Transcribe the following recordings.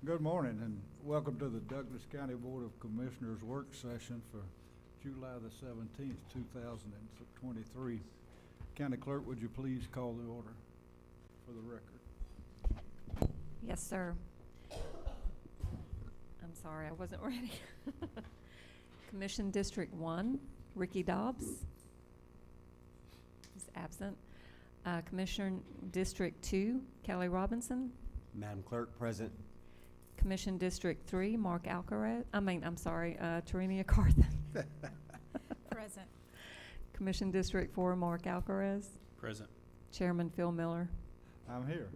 Good morning and welcome to the Douglas County Board of Commissioners Work Session for July the 17th, 2023. County Clerk, would you please call the order for the record? Yes, sir. I'm sorry, I wasn't ready. Commission District 1, Ricky Dobbs. He's absent. Commissioner District 2, Kelly Robinson. Madam Clerk, present. Commission District 3, Mark Alcaraz. Tarenia Carthen. Present. Commission District 4, Mark Alcaraz. Present. Chairman Phil Miller. I'm here.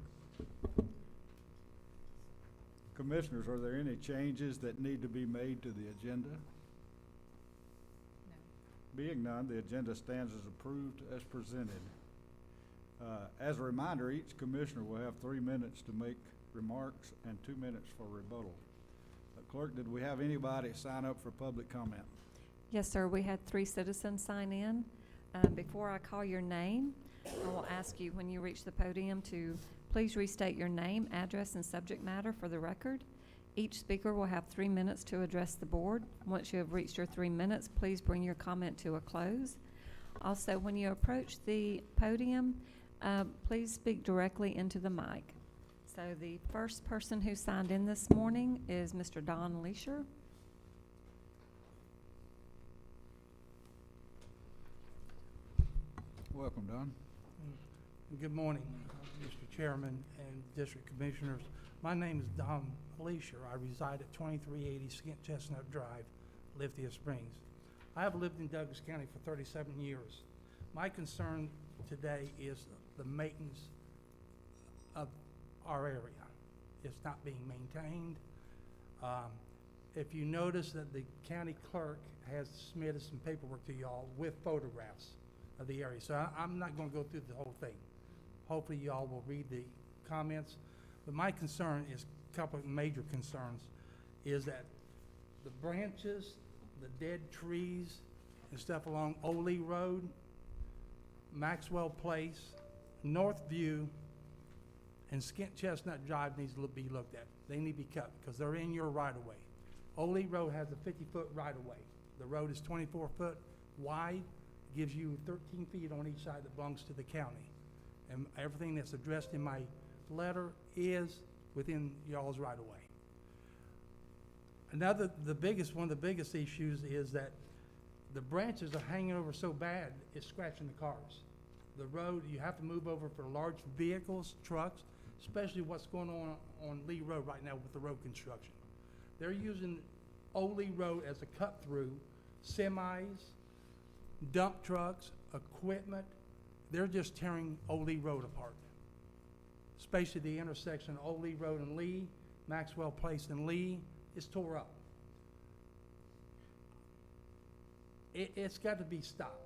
Commissioners, are there any changes that need to be made to the agenda? No. Being none, the agenda stands as approved as presented. As a reminder, each commissioner will have 3 minutes to make remarks and 2 minutes for rebuttal. Clerk, did we have anybody sign up for public comment? Yes, sir. We had 3 citizens sign in. Before I call your name, I will ask you when you reach the podium to please restate your name, address, and subject matter for the record. Each speaker will have 3 minutes to address the board. Once you have reached your 3 minutes, please bring your comment to a close. Also, when you approach the podium, please speak directly into the mic. So the first person who signed in this morning is Mr. Don Leisure. Welcome, Don. Good morning, Mr. Chairman and District Commissioners. My name is Don Leisure. I reside at 2380 Skint Chestnut Drive, Lithia Springs. I have lived in Douglas County for 37 years. My concern today is the maintenance of our area. It's not being maintained. If you notice that the county clerk has submitted some paperwork to y'all with photographs of the area. So I'm not going to go through the whole thing. Hopefully y'all will read the comments. But my concern is a couple of major concerns is that the branches, the dead trees and stuff along Ole Road, Maxwell Place, North View, and Skint Chestnut Drive needs to be looked at. They need to be cut because they're in your right-of-way. Ole Road has a 50-foot right-of-way. The road is 24 foot wide, gives you 13 feet on each side that belongs to the county. And everything that's addressed in my letter is within y'all's right-of-way. One of the biggest issues is that the branches are hanging over so bad, it's scratching the cars. The road, you have to move over for large vehicles, trucks, especially what's going on Lee Road right now with the road construction. They're using Ole Road as a cut-through, semis, dump trucks, equipment. They're just tearing Ole Road apart, especially the intersection of Ole Road and Lee, Maxwell Place and Lee is tore up. It's got to be stopped.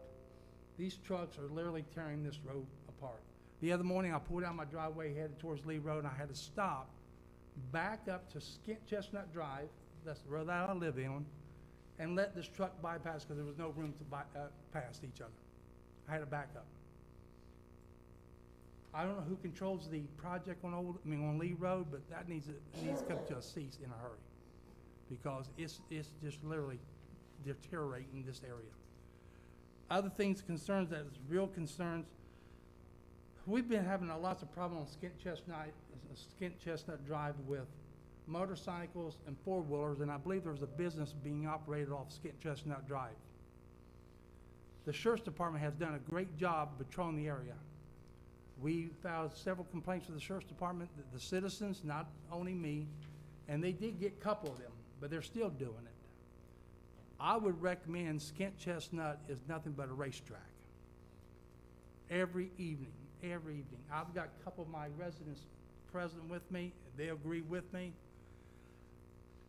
These trucks are literally tearing this road apart. The other morning, I pulled out my driveway headed towards Lee Road, and I had to stop, back up to Skint Chestnut Drive, that's the road that I live in, and let this truck bypass because there was no room to pass each other. I had to back up. I don't know who controls the project on Lee Road, but that needs to come to a cease in a hurry because it's just literally deteriorating this area. Other things, concerns that is real concerns. We've been having lots of problems on Skint Chestnut Drive with motorcycles and four-wheelers, and I believe there's a business being operated off Skint Chestnut Drive. The Sheriff's Department has done a great job patrolling the area. We filed several complaints with the Sheriff's Department, the citizens, not only me, and they did get a couple of them, but they're still doing it. I would recommend Skint Chestnut is nothing but a racetrack. Every evening. I've got a couple of my residents present with me. They agree with me.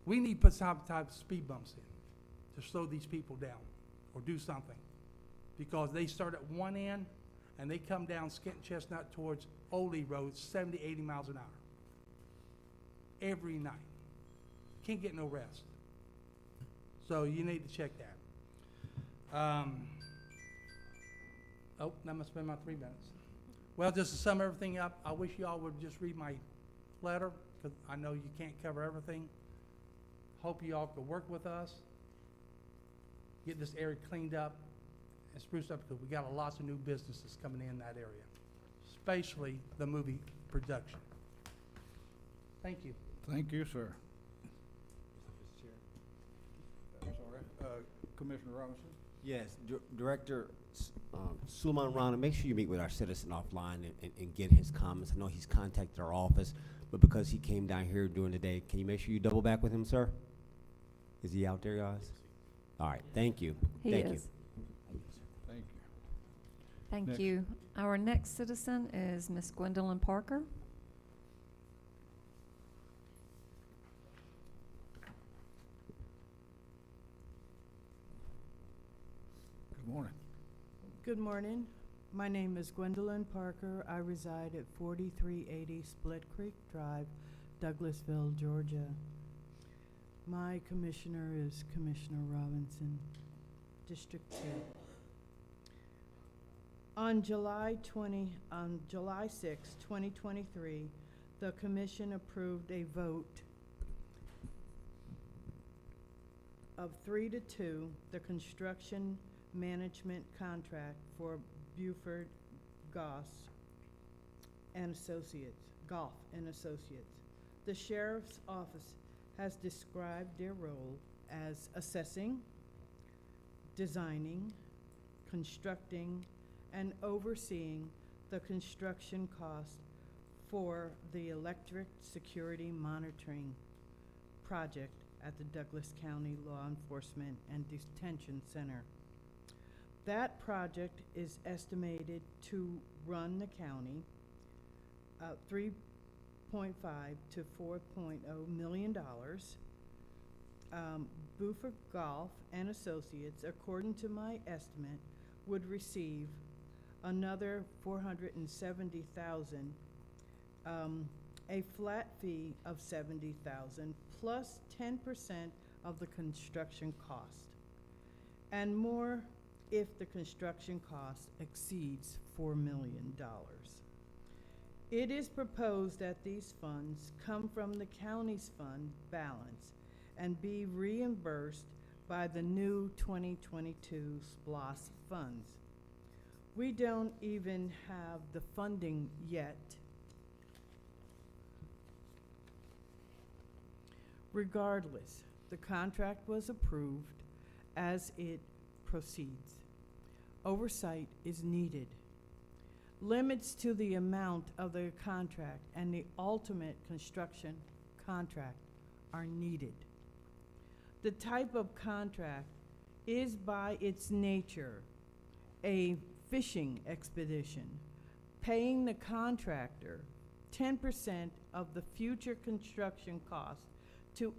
We need to put some type of speed bumps in to slow these people down or do something. Because they start at one end and they come down Skint Chestnut towards Ole Road 70, 80 miles an hour. Every night. Can't get no rest. So you need to check that. Oh, that must have been my 3 minutes. Well, just to sum everything up, I wish y'all would just read my letter. because I know you can't cover everything. Hope you all could work with us, get this area cleaned up and spruced up, because we got lots of new businesses coming in that area, especially the movie production. Thank you. Thank you, sir. Sorry, Commissioner Robinson? Yes, Director Suleiman Rana, make sure you meet with our citizen offline and get his comments. I know he's contacted our office, but because he came down here during the day, can you make sure you double back with him, sir? Is he out there, guys? All right, thank you. He Thank you. is. Thank you. Thank Next. you. Our next citizen is Miss Gwendolyn Parker. Good morning. Good morning. My name is Gwendolyn Parker. I reside at 4380 Split Creek Drive, Douglasville, Georgia. My commissioner is Commissioner Robinson, District 2. On July 6, 2023, the commission approved a vote of 3-2, the construction management contract for Buford Goff and Associates. The sheriff's office has described their role as assessing, designing, constructing, and overseeing the construction cost for the electric security monitoring project at the Douglas County Law Enforcement and Detention Center. That project is estimated to run the county $3.5 to $4.0 million. Buford Golf and Associates, according to my estimate, would receive another $470,000, a flat fee of $70,000 plus 10% of the construction cost, and more if the construction cost exceeds $4 million. It is proposed that these funds come from the county's fund balance and be reimbursed by the new 2022 SPLOST funds. We don't even have the funding yet. Regardless, the contract was approved as it proceeds. Oversight is needed. Limits to the amount of the contract and the ultimate construction contract are needed. The type of contract is by its nature a fishing expedition, paying the contractor 10% of the future construction cost to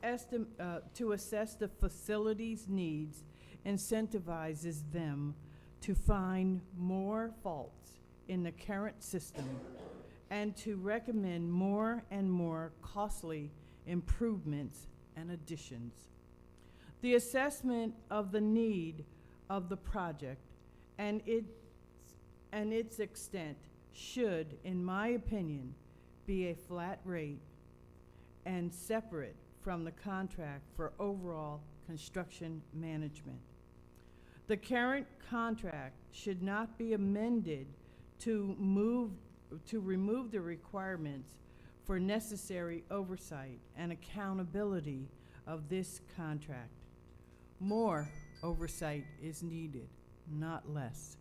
assess the facility's needs, incentivizes them to find more faults in the current system and to recommend more and more costly improvements and additions. The assessment of the need of the project and its extent should, in my opinion, be a flat rate and separate from the contract for overall construction management. The current contract should not be amended to remove the requirements for necessary oversight and accountability of this contract. More oversight is needed, not less.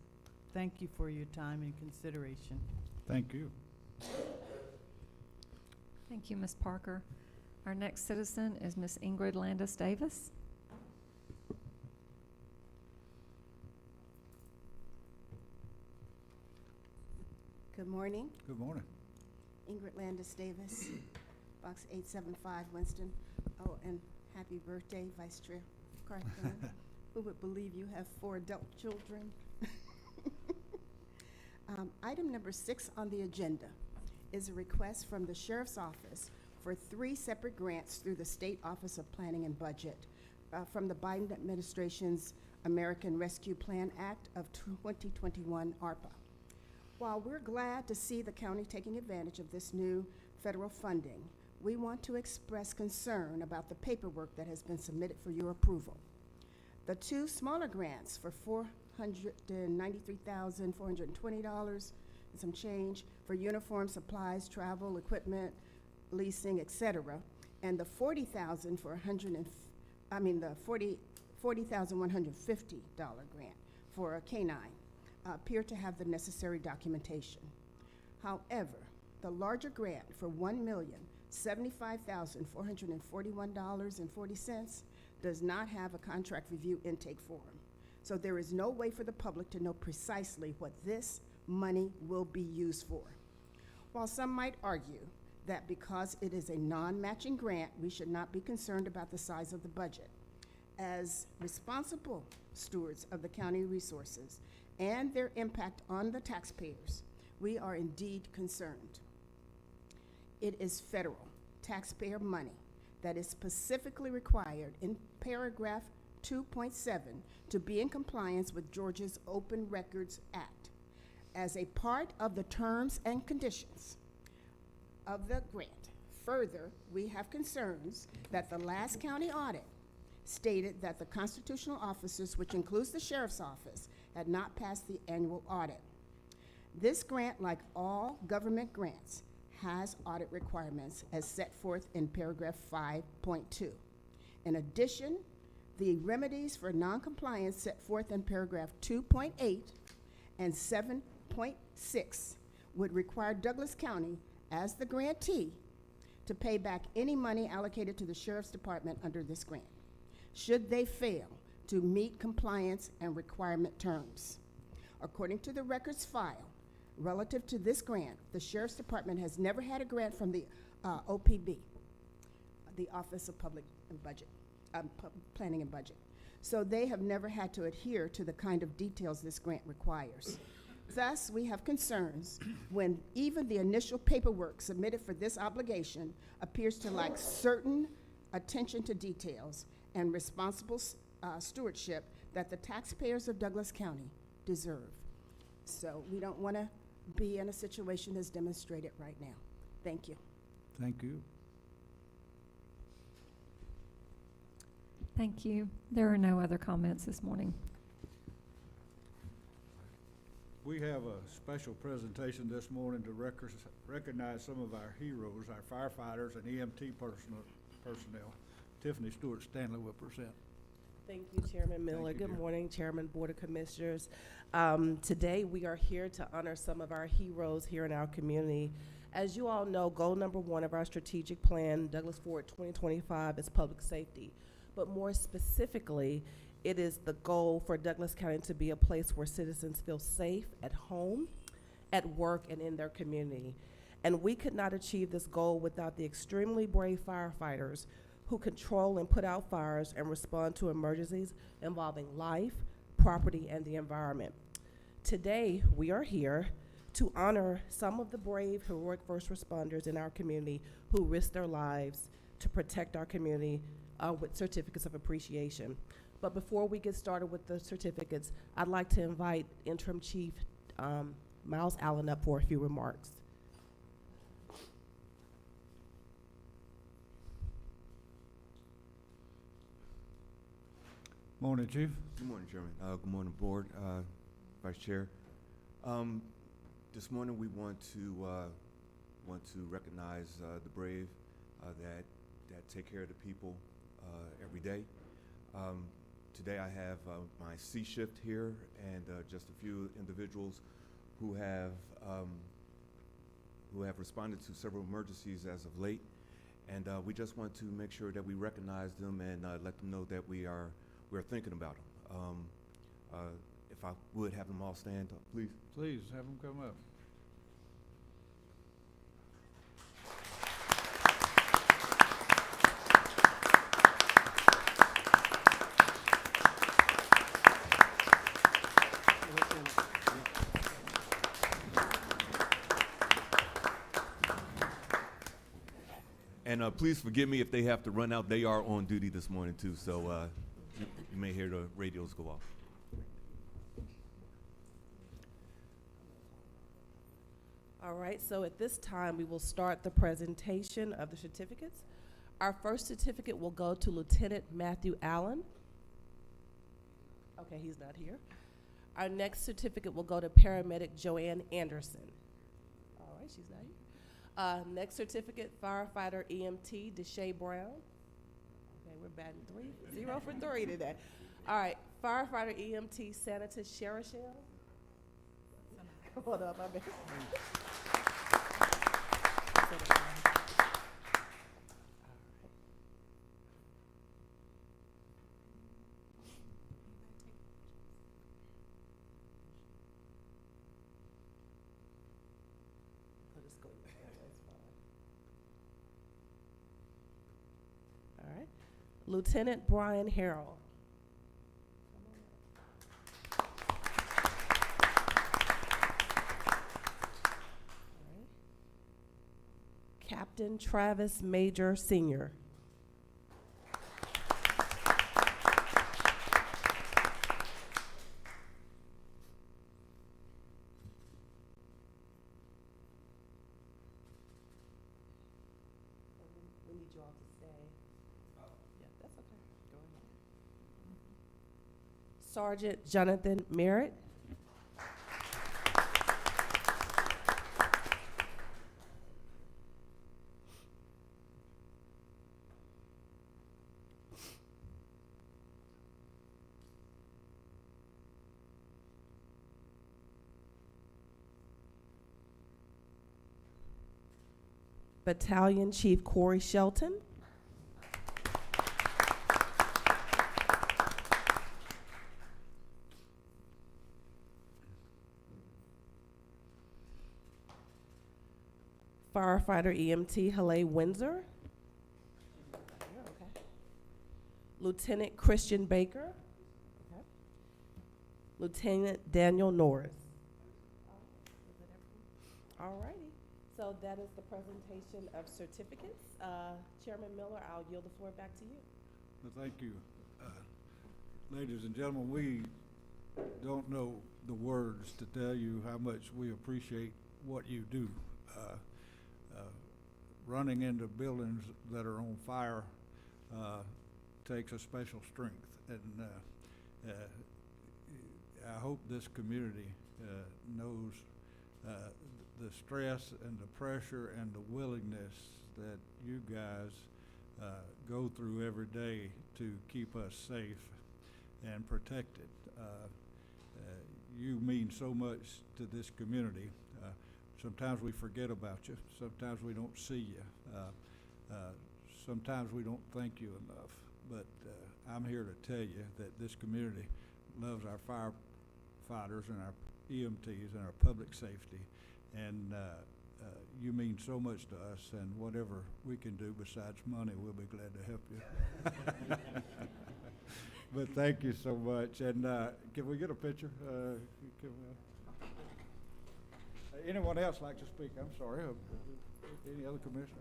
Thank you for your time and consideration. Thank you. Thank you, Ms. Parker. Our next citizen is Ms. Ingrid Landis Davis. Good morning. Good morning. Ingrid Landis Davis, Box 875, Winston. Oh, and happy birthday, Vice Chair Carthon. Who would believe you have 4 adult children? Item number 6 on the agenda is a request from the Sheriff's Office for 3 separate grants through the State Office of Planning and Budget from the Biden administration's American Rescue Plan Act of 2021, ARPA. While we're glad to see the county taking advantage of this new federal funding, we want to express concern about the paperwork that has been submitted for your approval. The two smaller grants for $493,420 and some change for uniform, supplies, travel, equipment, leasing, etc., and the $40,000 for $40,150 grant for a K-9 appear to have the necessary documentation. However, the larger grant for $1,075,441.40 does not have a contract review intake form. So there is no way for the public to know precisely what this money will be used for. While some might argue that because it is a non-matching grant, we should not be concerned about the size of the budget, as responsible stewards of the county resources and their impact on the taxpayers, we are indeed concerned. It is federal taxpayer money that is specifically required in paragraph 2.7 to be in compliance with Georgia's Open Records Act as a part of the terms and conditions of the grant. Further, we have concerns that the last county audit stated that the constitutional officers, which includes the sheriff's office, had not passed the annual audit. This grant, like all government grants, has audit requirements as set forth in paragraph 5.2. In addition, the remedies for noncompliance set forth in paragraph 2.8 and 7.6 would require Douglas County, as the grantee, to pay back any money allocated to the Sheriff's Department under this grant, should they fail to meet compliance and requirement terms. According to the records file, relative to this grant, the Sheriff's Department has never had a grant from the OPB, the Office of Public and Budget, Planning and Budget. So they have never had to adhere to the kind of details this grant requires. Thus, we have concerns when even the initial paperwork submitted for this obligation appears to lack certain attention to details and responsible stewardship that the taxpayers of Douglas County deserve. So we don't want to be in a situation that's demonstrated right now. Thank you. Thank you. Thank you. There are no other comments this morning. We have a special presentation this morning to recognize some of our heroes, our firefighters and EMT personnel. Tiffany Stewart Stanley will present. Thank you, Chairman Miller. Thank you, Good dear. morning, Chairman, Board of Commissioners. Today, we are here to honor some of our heroes here in our community. As you all know, goal number one of our strategic plan, Douglas Forward 2025, is public safety. But more specifically, it is the goal for Douglas County to be a place where citizens feel safe at home, at work, and in their community. And we could not achieve this goal without the extremely brave firefighters who control and put out fires and respond to emergencies involving life, property, and the environment. Today, we are here to honor some of the brave, heroic first responders in our community who risk their lives to protect our community with certificates of appreciation. But before we get started with the certificates, I'd like to invite Interim Chief Miles Allen up for a few remarks. Morning, Chief. Good morning, Chairman. Good morning, Board, Vice Chair. This morning we want to recognize the brave that take care of the people every day. Today I have my C shift here and just a few individuals who have responded to several emergencies as of late, and we just want to make sure that we recognize them and let them know that we're thinking about them. If I would have them all stand up, please. Please have them come up. And please forgive me if they have to run out. They are on duty this morning too, so you may hear the radios go off. All right, so at this time, we will start the presentation of the certificates. Our first certificate will go to Lieutenant Matthew Allen. Okay, he's not here. Our next certificate will go to Paramedic Joanne Anderson. All right, she's not here. Next certificate, Firefighter EMT Deshae Brown. Okay, we're batting 0 for 3 today. All right, Firefighter EMT Senator Sherishel. Hold up, my bad. All right. Lieutenant Brian Harrell. Captain Travis Major Sr. We need you all to stay. Yeah, that's okay. Go ahead. Sergeant Jonathan Merritt. Battalion Chief Corey Shelton. Firefighter EMT Haley Windsor. Okay. Lieutenant Christian Baker. Okay. Lieutenant Daniel Norris. All righty. So that is the presentation of certificates. Chairman Miller, I'll yield the floor back to you. Well, thank you. Ladies and gentlemen, we don't know the words to tell you how much we appreciate what you do. Running into buildings that are on fire takes a special strength, and I hope this community knows the stress and the pressure and the willingness that you guys go through every day to keep us safe and protected. You mean so much to this community. Sometimes we forget about you. Sometimes we don't see you. Sometimes we don't thank you enough. But I'm here to tell you that this community loves our firefighters and our EMTs and our public safety. And you mean so much to us, and whatever we can do besides money, we'll be glad to help you. But thank you so much. And can we get a picture? Anyone else like to speak? I'm sorry. Any other commissioners?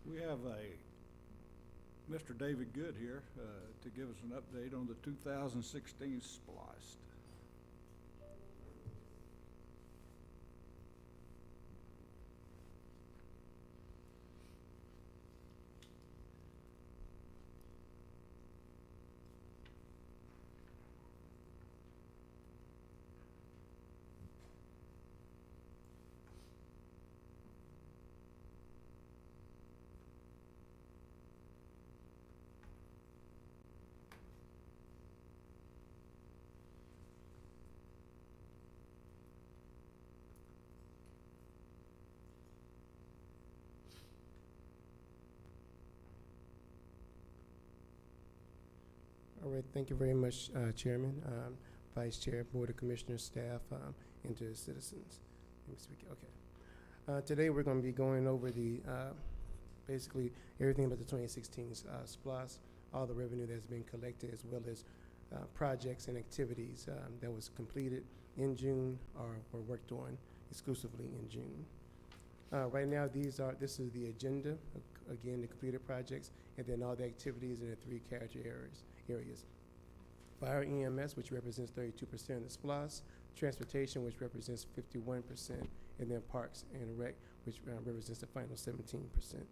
We have Mr. David Good here to give us an update on the 2016 SPLOST. All right, thank you very much, Chairman, Vice Chair, Board of Commissioners, staff, and to the citizens. Let me speak, okay. Today, we're gonna be going over the, basically, everything about the 2016 SPLOST, all the revenue that's been collected, as well as projects and activities that was completed in June or were worked on exclusively in June. Right now, this is the agenda, again, the completed projects, and then all the activities in the three character areas. Fire EMS, which represents 32% of the SPLOST, transportation, which represents 51%, and then parks and rec, which represents the final 17%.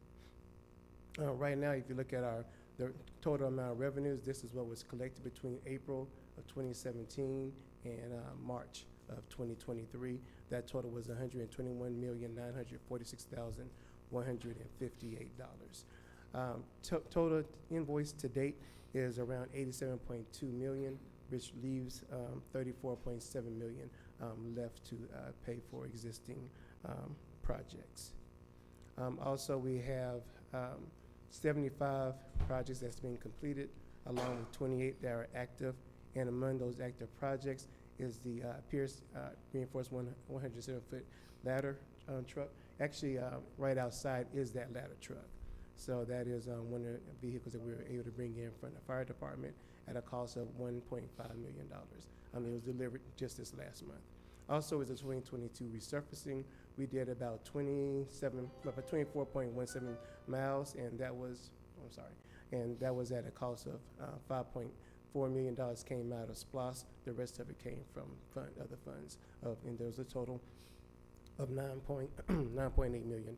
Right now, if you look at the total amount of revenues, this is what was collected between April of 2017 and March of 2023. That total was $121,946,158. Total invoice to date is around 87.2 million, which leaves 34.7 million left to pay for existing projects. Also, we have 75 projects that's been completed, along with 28 that are active, and among those active projects is the Pierce reinforced 107-foot ladder truck. Actually, right outside is that ladder truck. So that is one of the vehicles that we were able to bring in from the fire department at a cost of $1.5 million. It was delivered just this last month. Also, is the 2022 resurfacing. We did about 24.17 miles, and that was, that was at a cost of $5.4 million came out of SPLOST. The rest of it came from other funds, and there was a total of $9.8 million.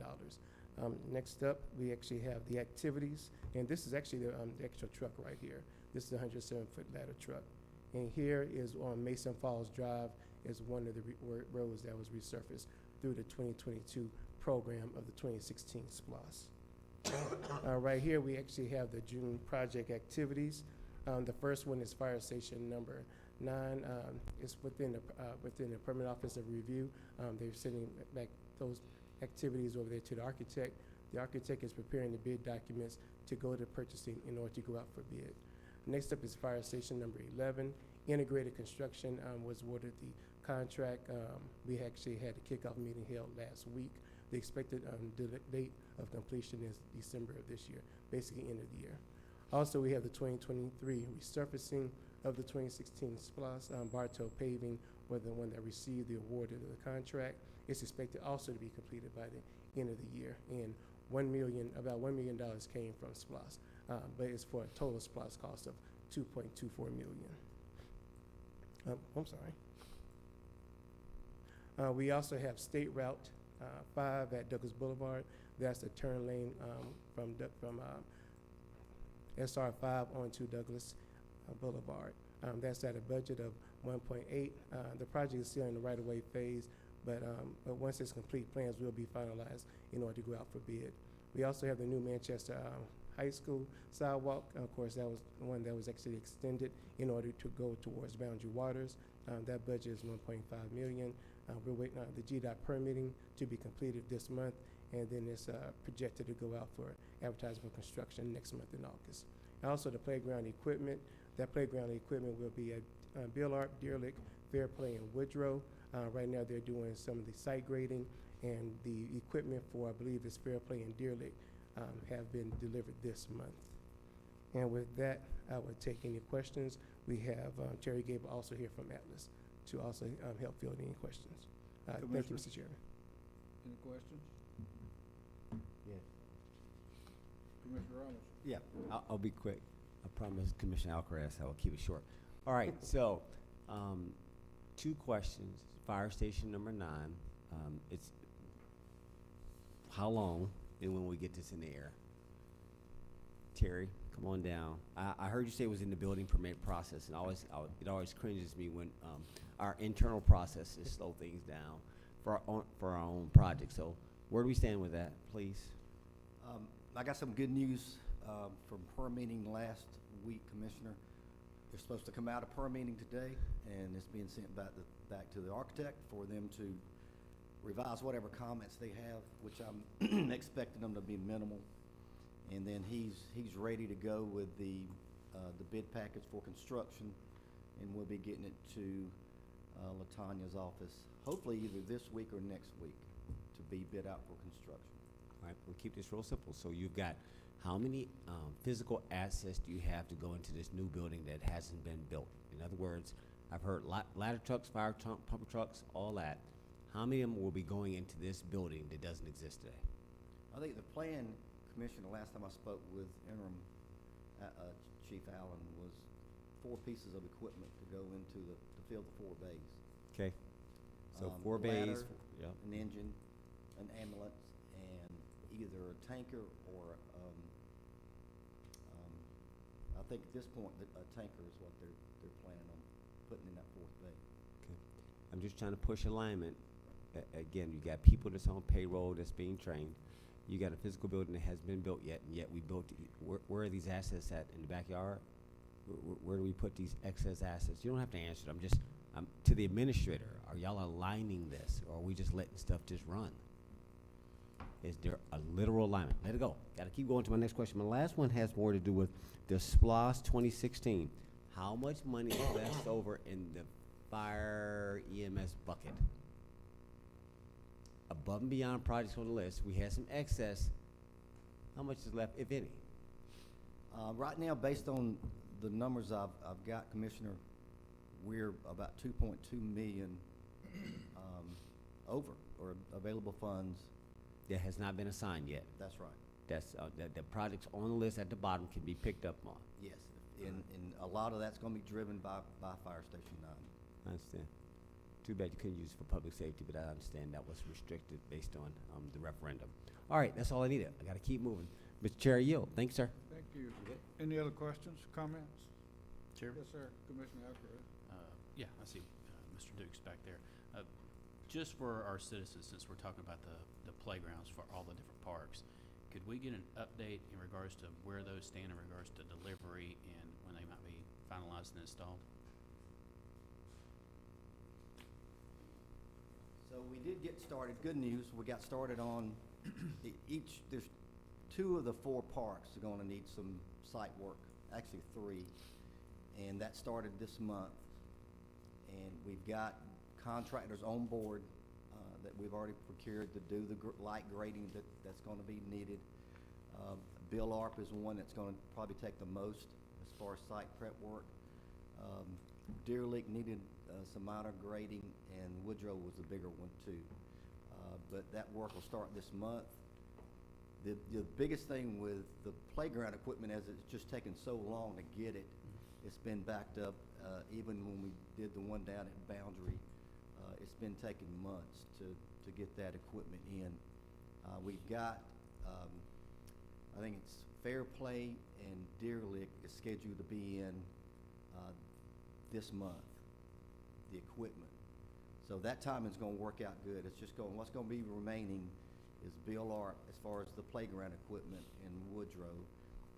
Next up, we actually have the activities, and this is actually the extra truck right here. This is a 107-foot ladder truck. And here is on Mason Falls Drive is one of the roads that was resurfaced through the 2022 program of the 2016 SPLOST. Right here, we actually have the June project activities. The first one is fire station number 9. It's within the permanent office of review. They're sending back those activities over there to the architect. The architect is preparing the bid documents to go to purchasing in order to go out for bid. Next up is fire station number 11. Integrated construction was awarded the contract. We actually had a kickoff meeting held last week. The expected date of completion is December of this year, basically end of the year. Also, we have the 2023 resurfacing of the 2016 SPLOST. Bartow Paving was the one that received the award of the contract. It's expected also to be completed by the end of the year, and about $1 million came from SPLOST, but it's for a total SPLOST cost of $2.24 million. I'm sorry. We also have State Route 5 at Douglas Boulevard. That's the turn lane from SR 5 onto Douglas Boulevard. That's at a budget of 1.8. The project is still in the right-of-way phase, but once it's complete, plans will be finalized in order to go out for bid. We also have the new Manchester High School sidewalk. Of course, that was the one that was actually extended in order to go towards Boundary Waters. That budget is $1.5 million. We're waiting on the GDOT permitting to be completed this month, and then it's projected to go out for advertisement construction next month in August. And also the playground equipment. That playground equipment will be at Billard, Deer Lick, Fairplay, and Woodrow. Right now they're doing some of the site grading, and the equipment for, I believe, it's Fairplay and Deer Lick have been delivered this month. And with that, I would take any questions. We have Terry Gable also here from Atlas to also help field any questions. Thank you, Mr. Chairman. Any questions? Yes. Ramos. Yeah, I'll be quick. I promise Commissioner Alcaraz I will keep it short. All right, so, 2 questions. Fire station number 9, it's how long and when we get this in the air? Terry, come on down. I heard you say it was in the building permit process, and it always cringes me when our internal processes slow things down for our own projects. So where do we stand with that, please? I got some good news from permitting last week, Commissioner. They're supposed to come out of permitting today, and it's being sent back to the architect for them to revise whatever comments they have, which I'm expecting them to be minimal. And then he's ready to go with the bid package for construction, and we'll be getting it to LaTanya's office, hopefully either this week or next week, to be bid out for construction. All right, we'll keep this real simple. So you've got how many physical assets do you have to go into this new building that hasn't been built? In other words, I've heard ladder trucks, fire pumper trucks, all that. How many of them will be going into this building that doesn't exist today? I think the plan, Commissioner, last time I spoke with interim Chief Allen, was 4 pieces of equipment to go into to fill the 4 bays. Okay, so 4 A bays. ladder, Yeah. an engine, an ambulance, and either a tanker or I think at this point a tanker is what they're planning on putting in that 4th bay. Okay. I'm just trying to push alignment. Again, you got people that's on payroll that's being trained. You got a physical building that hasn't been built yet, and yet we built it. Where are these assets at in the backyard? Where do we put these excess assets? You don't have to answer it. I'm to the administrator. Are y'all aligning this, or are we just letting stuff just run? Is there a literal alignment? Let it go. Got to keep going to my next question. My last one has more to do with the SPLOST 2016. How much money is left over in the fire EMS bucket? Above and beyond projects on the list, we had some excess. How much is left, if any? Right now, based on the numbers I've got, Commissioner, we're about 2.2 million over, or available funds. That has not been assigned yet. That's right. That's the projects on the list at the bottom can be picked up on. Yes, and a lot of that's going to be driven by Fire Station 9. I understand. Too bad you couldn't use it for public safety, but I understand that was restricted based on the referendum. All right, that's all I needed. I got to keep moving. Mr. Chair, yield. Thanks, sir. Thank you. Any other questions, comments? Chair? Yes, sir. Commissioner Alcaraz. Yeah, I see Mr. Dukes back there. Just for our citizens, since we're talking about the playgrounds for all the different parks, could we get an update in regards to where those stand in regards to delivery and when they might be finalized and installed? So we did get started. Good news, we got started on there's 2 of the 4 parks are going to need some site work, actually 3, and that started this month. And we've got contractors on board that we've already procured to do the light grading that's going to be needed. Bill Arp is one that's going to probably take the most as far as site prep work. Deer Lick needed some minor grading, and Woodrow was the bigger one too. But that work will start this month. The biggest thing with the playground equipment is it's just taken so long to get it. It's been backed up. Even when we did the one down at Boundary, it's been taking months to get that equipment in. We've got, I think it's Fairplay and Deer Lick is scheduled to be in this month, the equipment. So that timing's going to work out good. It's just what's going to be remaining is Bill Arp as far as the playground equipment in Woodrow.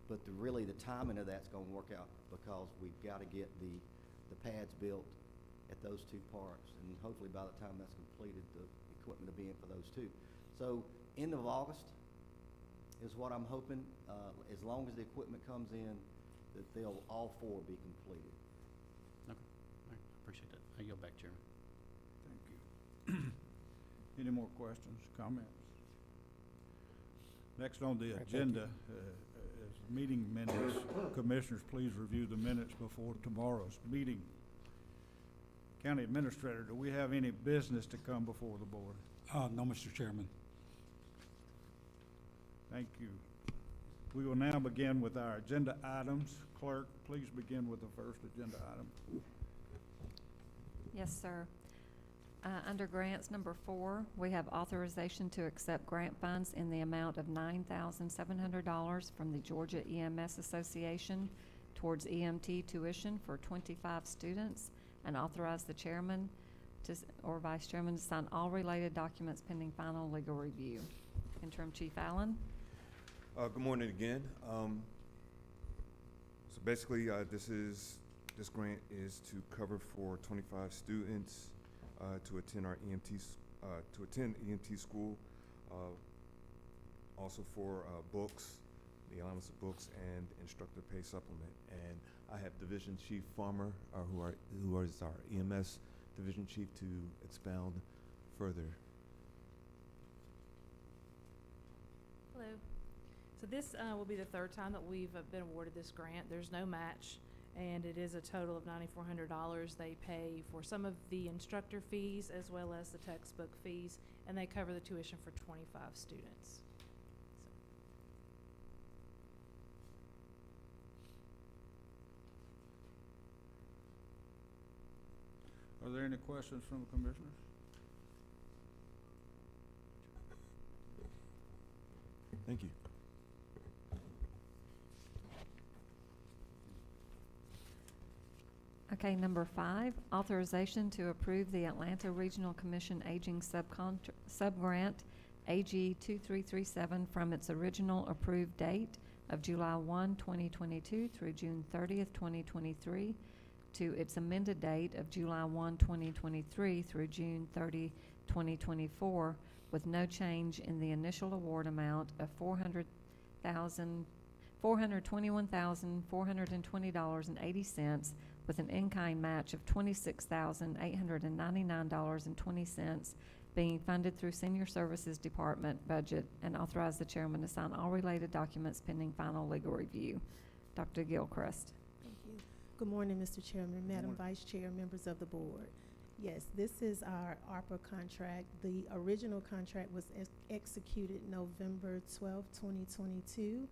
But really the timing of that's going to work out because we've got to get the pads built at those 2 parks, and hopefully by the time that's completed, the equipment will be in for those 2. So end of August is what I'm hoping. As long as the equipment comes in, that they'll all 4 be completed. Okay, all right, appreciate that. I yield back, Chairman. Thank you. Any more questions, comments? Next on the agenda is meeting minutes. Commissioners, please review the minutes before tomorrow's meeting. County Administrator, do we have any business to come before the board? No, Mr. Chairman. Thank you. We will now begin with our agenda items. Clerk, please begin with the first agenda item. Yes, sir. Under grants, number 4, we have authorization to accept grant funds in the amount of $9,700 from the Georgia EMS Association towards EMT tuition for 25 students, and authorize the chairman or vice chairman to sign all related documents pending final legal review. Interim Chief Allen. Good morning again. So basically, this grant is to cover for 25 students to attend our EMT school. Also for books, the allowance of books, and instructor pay supplement. And I have Division Chief Farmer, who is our EMS Division Chief, to expound further. Hello. So this will be the third time that we've been awarded this grant. There's no match, and it is a total of $9,400. They pay for some of the instructor fees as well as the textbook fees, and they cover the tuition for 25 students. Are there any questions from the commissioners? Thank you. Okay, number 5, authorization to approve the Atlanta Regional Commission Aging Subgrant AG 2337 from its original approved date of July 1, 2022 through June 30th, 2023 to its amended date of July 1, 2023 through June 30, 2024, with no change in the initial award amount of $421,420.80, with an in-kind match of $26,899.20 being funded through Senior Services Department budget, and authorize the chairman to sign all related documents pending final legal review. Dr. Gilchrist. Thank you. Good morning, Mr. Chairman, Madam morning. Vice Chair, members of the board. Yes, this is our ARPA contract. The original contract was executed November 12, 2022.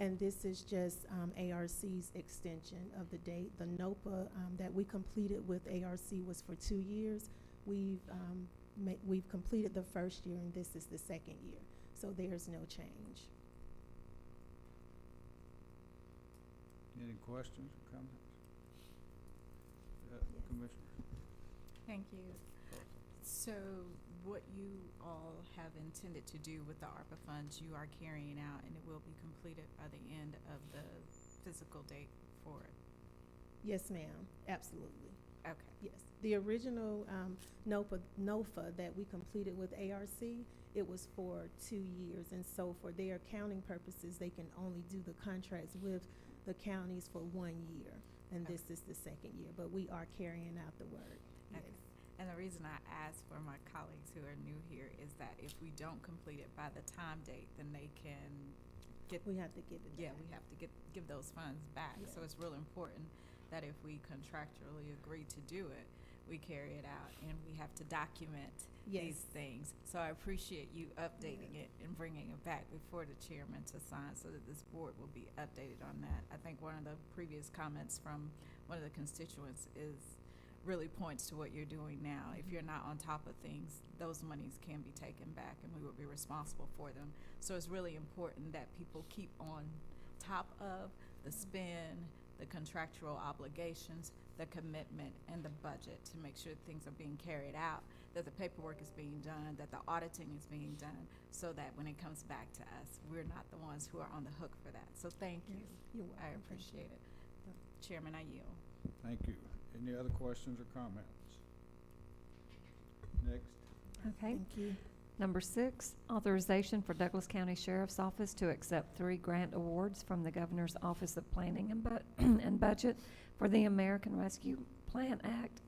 And this is just ARC's extension of the date. The NOPA that we completed with ARC was for 2 years. We've completed the first year, and this is the second year. So there's no change. Any questions or comments? Commissioner? Thank you. So what you all have intended to do with the ARPA funds, you are carrying out, and it will be completed by the end of the physical date for it? Yes, ma'am, absolutely. Okay. Yes, the original NOFA that we completed with ARC, it was for 2 years, and so for their accounting purposes, they can only do the contracts with the counties for 1 year, and Okay. this is the second year, but we are carrying out the work. Okay. Yes. And the reason I ask for my colleagues who are new here is that if we don't complete it by the time date, then they can get. We have to give it Yeah, back. we have to give those funds back. Yeah. So it's real important that if we contractually agree to do it, we carry it out, and we have to document these Yes. things. So I appreciate you updating it and bringing it back before the chairman to sign, so that this board will be updated on that. I think one of the previous comments from one of the constituents really points to what you're doing now. If you're not on top of things, those monies can be taken back, and we will be responsible for them. So it's really important that people keep on top of the spend, the contractual obligations, the commitment, and the budget, to make sure things are being carried out, that the paperwork is being done, that the auditing is being done, so that when it comes back to us, we're not the ones who are on the hook for that. So thank you. Yes, you're welcome. I Thank you. appreciate it. Chairman, I yield. Thank you. Any other questions or comments? Next. Okay. Thank you. Number 6, authorization for Douglas County Sheriff's Office to accept 3 grant awards from the Governor's Office of Planning and Budget for the American Rescue Plan Act,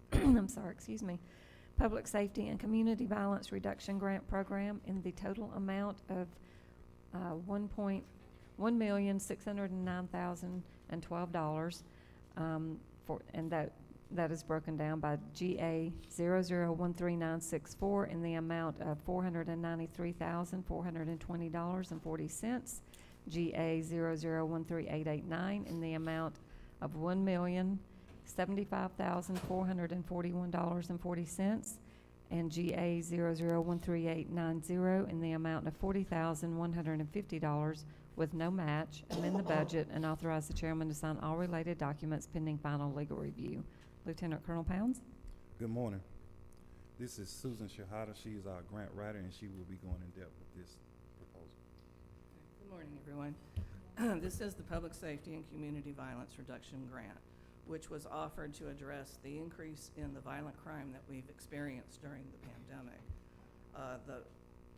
Public Safety and Community Violence Reduction Grant Program in the total amount of $1,609,012, and that is broken down by GA 0013964 in the amount of $493,420.40, GA 00138889 in the amount of $1,075,441.40, and GA 00138890 in the amount of $40,150 with no match. Amend the budget and authorize the chairman to sign all related documents pending final legal review. Lieutenant Colonel Pounds. Good morning. This is Susan Shahada. She is our grant writer, and she will be going in depth with this proposal. Good morning, everyone. This is the Public Safety and Community Violence Reduction Grant, which was offered to address the increase in the violent crime that we've experienced during the pandemic. The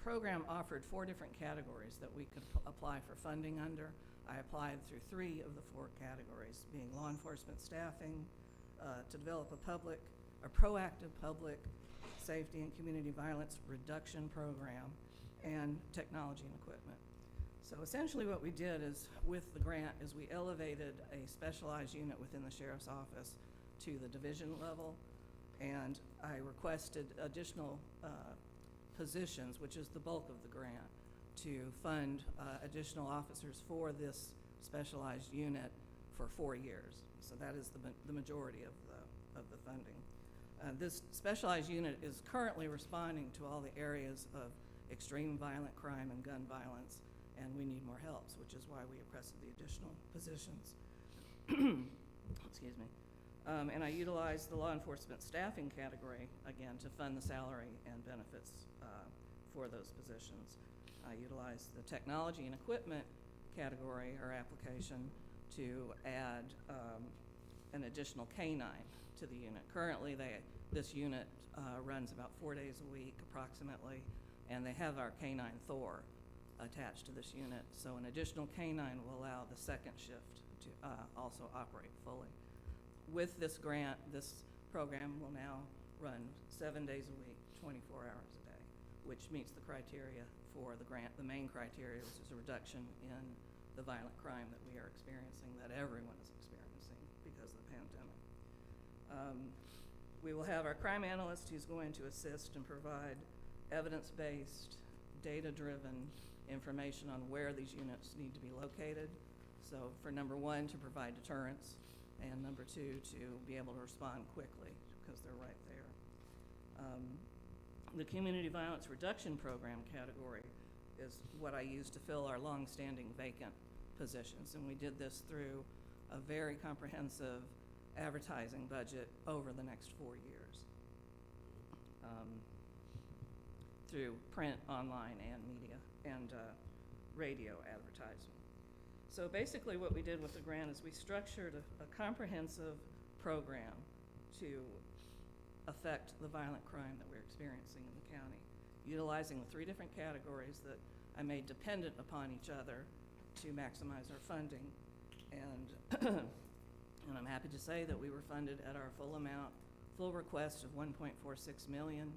program offered 4 different categories that we could apply for funding under. I applied through 3 of the 4 categories, being law enforcement staffing, to develop a proactive public safety and community violence reduction program, and technology and equipment. So essentially what we did is, with the grant, is we elevated a specialized unit within the sheriff's office to the division level, and I requested additional positions, which is the bulk of the grant, to fund additional officers for this specialized unit for 4 years. So that is the majority of the funding. This specialized unit is currently responding to all the areas of extreme violent crime and gun violence, and we need more help, which is why we requested the additional positions. Excuse me. And I utilized the law enforcement staffing category, again, to fund the salary and benefits for those positions. I utilized the technology and equipment category or application to add an additional K-9 to the unit. Currently, this unit runs about 4 days a week approximately, and they have our K-9 Thor attached to this unit. So an additional K-9 will allow the second shift to also operate fully. With this grant, this program will now run 7 days a week, 24 hours a day, which meets the criteria for the grant, the main criteria, which is a reduction in the violent crime that we are experiencing, that everyone is experiencing because of the pandemic. We will have our crime analyst who's going to assist and provide evidence-based, data-driven information on where these units need to be located. So for number 1, to provide deterrence, and number 2, to be able to respond quickly because they're right there. The Community Violence Reduction Program category is what I use to fill our long-standing vacant positions, and we did this through a very comprehensive advertising budget over the next 4 years, through print, online, and media, and radio advertising. So basically what we did with the grant is we structured a comprehensive program to affect the violent crime that we're experiencing in the county, utilizing the 3 different categories that I made dependent upon each other to maximize our funding. And and I'm happy to say that we were funded at our full request of $1.46 million,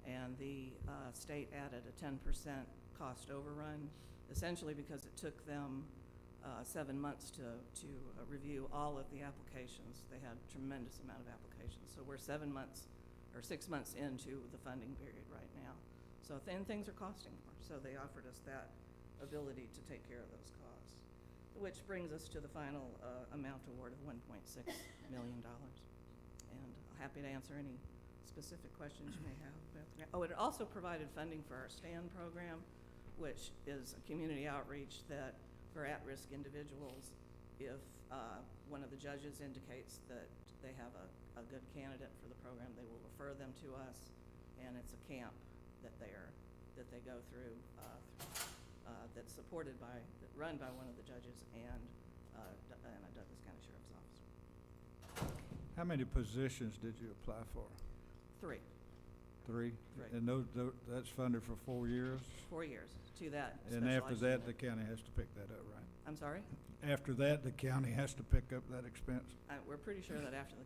and the state added a 10% cost overrun, essentially because it took them 7 months to review all of the applications. They had a tremendous amount of applications. So we're 7 months or 6 months into the funding period right now. So then things are costing more. So they offered us that ability to take care of those costs, which brings us to the final amount award of $1.6 million. And happy to answer any specific questions you may have. Oh, it also provided funding for our STAND program, which is a community outreach that for at-risk individuals, if one of the judges indicates that they have a good candidate for the program, they will refer them to us, and it's a camp that they go through that's run by one of the judges and a Douglas County Sheriff's Officer. How many positions did you apply for? 3. 3? 3. And that's funded for 4 years? 4 years to that. And after that, unit. the county has to pick that up, right? I'm sorry? After that, the county has to pick up that expense? We're pretty sure that after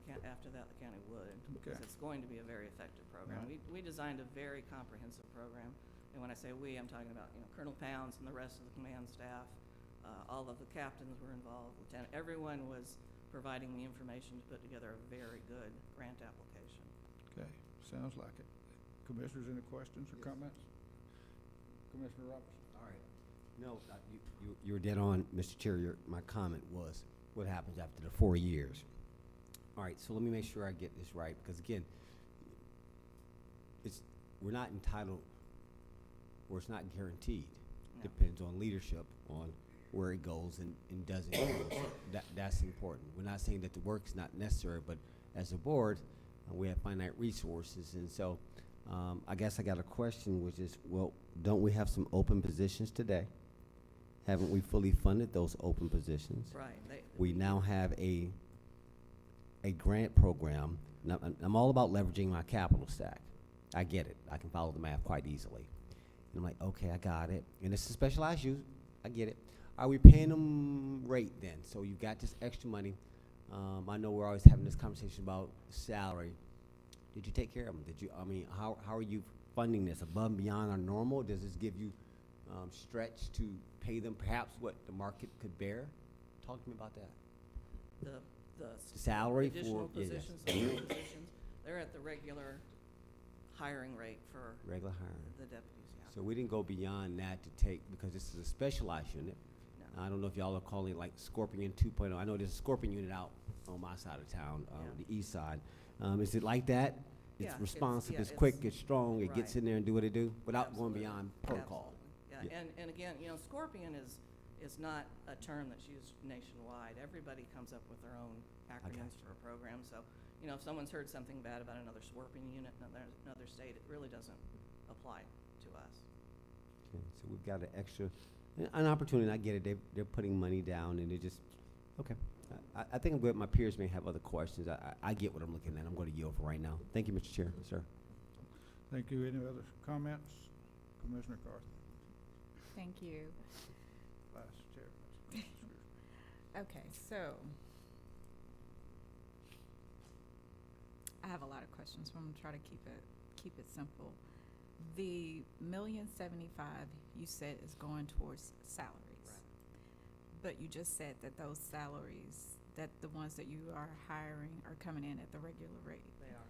that the county would, because Okay. it's going to be a very effective program. Right. We designed a very comprehensive program, and when I say we, I'm talking about Colonel Pounds and the rest of the command staff. All of the captains were involved. Lieutenant, everyone was providing the information to put together a very good grant application. Okay, sounds like it. Commissioners, any questions or comments? Commissioner Robertson? All right. No, you were dead on, Mr. Chair. My comment was, what happens after the 4 years? All right, so let me make sure I get this right, because again, we're not entitled, or it's not guaranteed. No. Depends on leadership, on where it goes and doesn't go. That's important. We're not saying that the work's not necessary, but as a board, we have finite resources, and so I guess I got a question, which is, well, don't we have some open positions today? Haven't we fully funded those open positions? Right. We now have a grant program. Now, I'm all about leveraging my capital stack. I get it. I can follow the math quite easily. And I'm like, okay, I got it. And it's a specialized use. I get it. Are we paying them rate then? So you got this extra money. I know we're always having this conversation about salary. Did you take care of them? How are you funding this above and beyond our normal? Does this give you stretch to pay them perhaps what the market could bear? Talk to me about that. The salary for additional yes. positions, the new positions, they're at the regular hiring rate for Regular hiring. the deputies, yeah. So we didn't go beyond that to take, because this is a specialized unit. No. I don't know if y'all are calling it like Scorpion 2.0. I know there's a Scorpion unit out on my side of town, Yeah. the east side. Is it like that? Yeah, It's it's- responsive, yeah, it's quick, it's- it's strong, it gets right. in there and do what it do, without Absolutely. going beyond protocol. Absolutely. Yeah, Yeah. and again, Scorpion is not a term that's used nationwide. Everybody comes up with their own acronyms for a program, so, if someone's heard something bad about another Scorpion unit in another state, it really doesn't apply to us. Okay, so we've got an opportunity, I get it, they're putting money down and they just, okay. I think I'm good. My peers may have other questions. I get what I'm looking at. I'm going to yield for right now. Thank you, Mr. Chair. Sir. Thank you. Any other comments? Commissioner Carthy. Thank you. Vice Chair. Okay, so I have a lot of questions, but I'm gonna try to keep it simple. The $1,075,000 you said is going towards salaries. Right. But you just said that those salaries, that the ones that you are hiring are coming in at the regular rate. They are.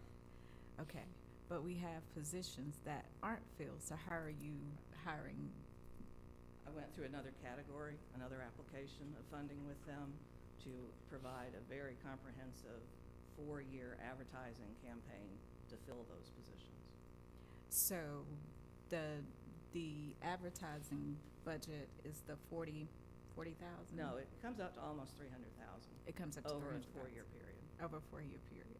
Okay, but we have positions that aren't filled, so how are you hiring? I went through another category, another application of funding with them to provide a very comprehensive 4-year advertising campaign to fill those positions. So the advertising budget is the 40,000? No, it comes out to almost 300,000 It comes up to over a 300,000. 4-year period. Over a 4-year period.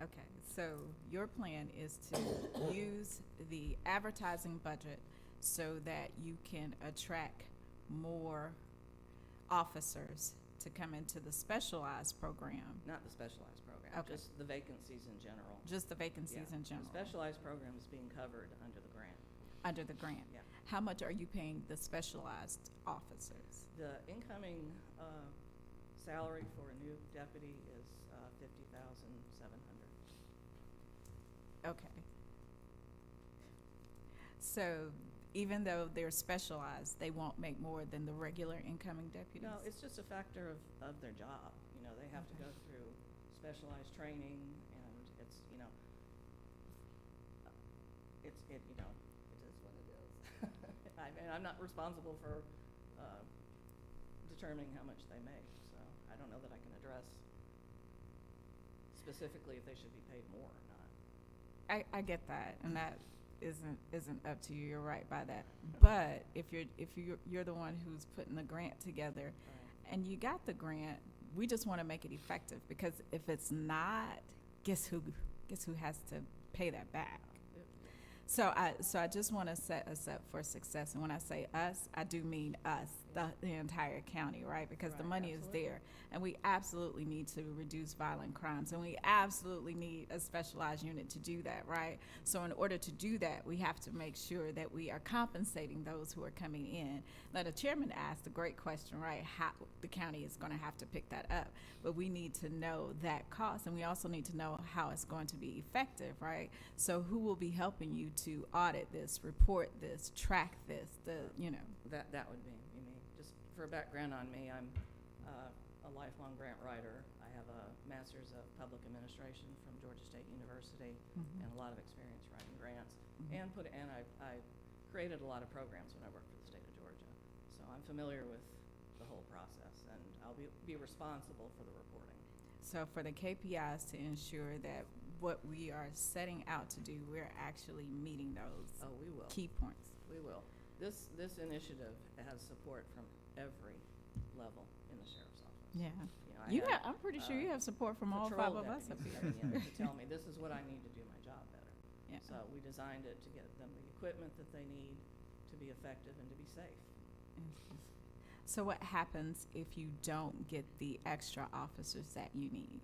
Okay, so your plan is to use the advertising budget so that you can attract more officers to come into the specialized program, Not the specialized program, Okay. just the vacancies in general. just the vacancies Yeah. in general, The specialized program is being covered under the grant. under the grant. Yeah. How much are you paying the specialized officers? The incoming salary for a new deputy is $50,700. Okay. So even though they're specialized, they won't make more than the regular incoming deputies? No, it's just a factor of their job. They have to go through specialized training, and it's, it is what it is. I'm not responsible for determining how much they make, so I don't know that I can address specifically if they should be paid more or not. I get that, and that isn't up to you. You're right by that. But if you're the one who's putting the grant together, Right. and you got the grant, we just want to make it effective, because if it's not, guess who has to pay that back? So I just want to set us up for success, and when I say us, I do mean us, the entire county, right? Because the Right, money absolutely. is there, and we absolutely need to reduce violent crimes, and we absolutely need a specialized unit to do that, right? So in order to do that, we have to make sure that we are compensating those who are coming in. Now, the chairman asked a great question, right? How the county is going to have to pick that up, but we need to know that cost, and we also need to know how it's going to be effective, right? So who will be helping you to audit this, report this, track this, That would be me. Just for a background on me, I'm a lifelong grant writer. I have a master's of public administration from Georgia State University Mhm. and a lot of experience writing grants. Mhm. And I created a lot of programs when I worked for the state of Georgia. So I'm familiar with the whole process, and I'll be responsible for the reporting. So for the KPIs to ensure that what we are setting out to do, we're actually meeting those Oh, we will. key points. We will. This initiative has support from every level in the sheriff's office. Yeah. You know, I'm pretty sure you have support from all patrol 5 of us up deputies here. coming in to tell me, this is what I need to do my job better. Yeah. So we designed it to get them the equipment that they need to be effective and to be safe. So what happens if you don't get the extra officers that you need?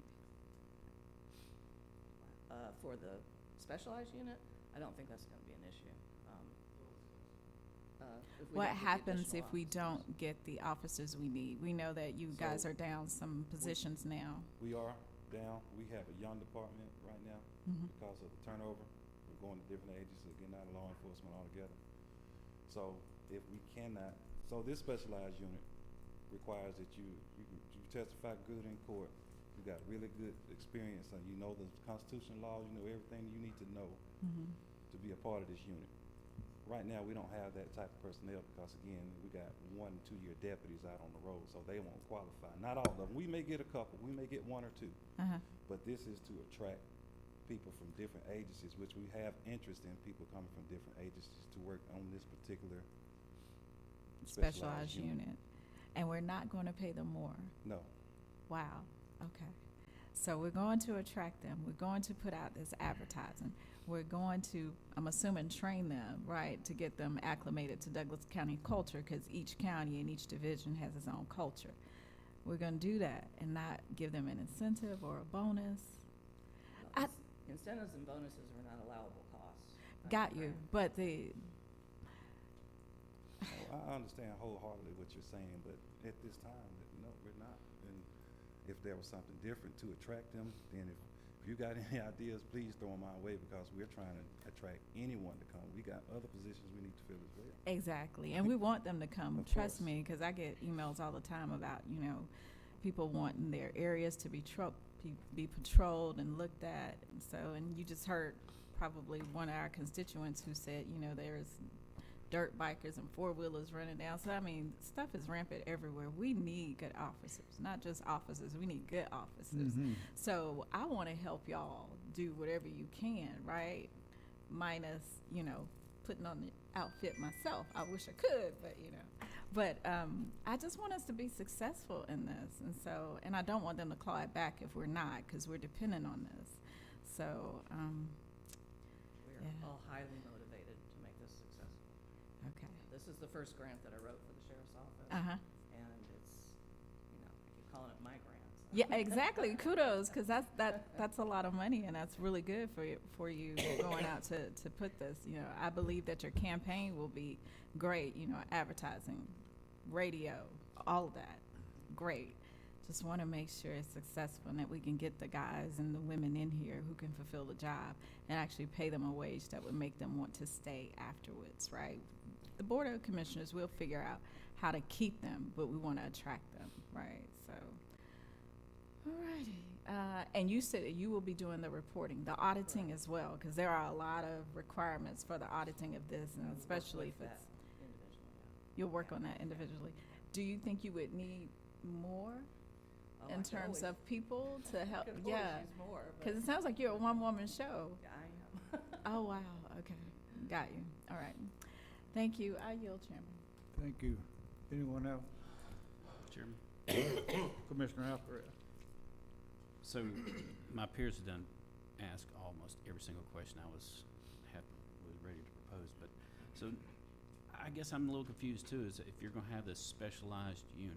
For the specialized unit, I don't think that's gonna be an issue. If we What don't get the happens additional if we officers. don't get the officers we need? We know that you guys So, are down some positions now. We are down. We have a young department right now Mhm. because of the turnover. We're going to different agencies, getting out of law enforcement altogether. So if we cannot, so this specialized unit requires that you testify good in court. You got really good experience, and you know the Constitution laws, you know everything you need to know Mhm. to be a part of this unit. Right now, we don't have that type of personnel because, again, we got 1 and 2 year deputies out on the road, so they won't qualify. Not all of them. We may get a couple. We may get 1 or 2. Uh-huh. But this is to attract people from different agencies, which we have interest in people coming from different agencies to work on this particular Specialized unit. And we're not going to pay them more. No. Wow. Okay. So we're going to attract them. We're going to put out this advertising. We're going to, I'm assuming, train them, right, to get them acclimated to Douglas County culture, because each county and each division has its own culture. We're going to do that and not give them an incentive or a bonus. No, incentives and bonuses are not allowable costs. Got you. But the, Well, I understand wholeheartedly what you're saying, but at this time, no, we're not. And if there was something different to attract them, then if you got any ideas, please throw them our way, because we're trying to attract anyone to come. We got other positions we need to fill as well. exactly. And we want them to come. Of Trust course. me, because I get emails all the time about, people wanting their areas to be be patrolled and looked at. And so, and you just heard probably one of our constituents who said, there's dirt bikers and 4-wheelers running down. So, I mean, stuff is rampant everywhere. We need good officers, not just officers. We need good officers. Mhm. So I want to help y'all do whatever you can, right? Minus, putting on the outfit myself. I wish I could, but I just want us to be successful in this. And so, and I don't want them to claw it back if we're not, because we're dependent on this. So, We're Yeah. all highly motivated to make this successful. okay. This is the first grant that I wrote for the sheriff's office. Uh-huh. And it's, I keep calling it my grant. So. Yeah, exactly. Kudos, because that's a lot of money, and that's really good for you going out to put this. I believe that your campaign will be great. Advertising, radio, all of that, great. Just want to make sure it's successful and that we can get the guys and the women in here who can fulfill the job and actually pay them a wage that would make them want to stay afterwards, right? The Board of Commissioners will figure out how to keep them, but we want to attract them, right? So, all righty. And you said that you will be doing the reporting, the auditing as well, because there are a lot of requirements for the auditing of this, and I'll work especially with if it's, that individually, yeah. you'll work on that individually. Do you think you would need more Oh, I in could terms always- of people to help? could always Yeah, use more, but- because it sounds like you're a one-woman show. Yeah, I am. Oh, wow, okay, got you, all right. Thank you, I yield, Chairman. Thank you. Anyone else? Chairman? Commissioner Alfred. So my peers have asked almost every single question I was ready to propose, but so I guess I'm a little confused too, is if you're gonna have this specialized unit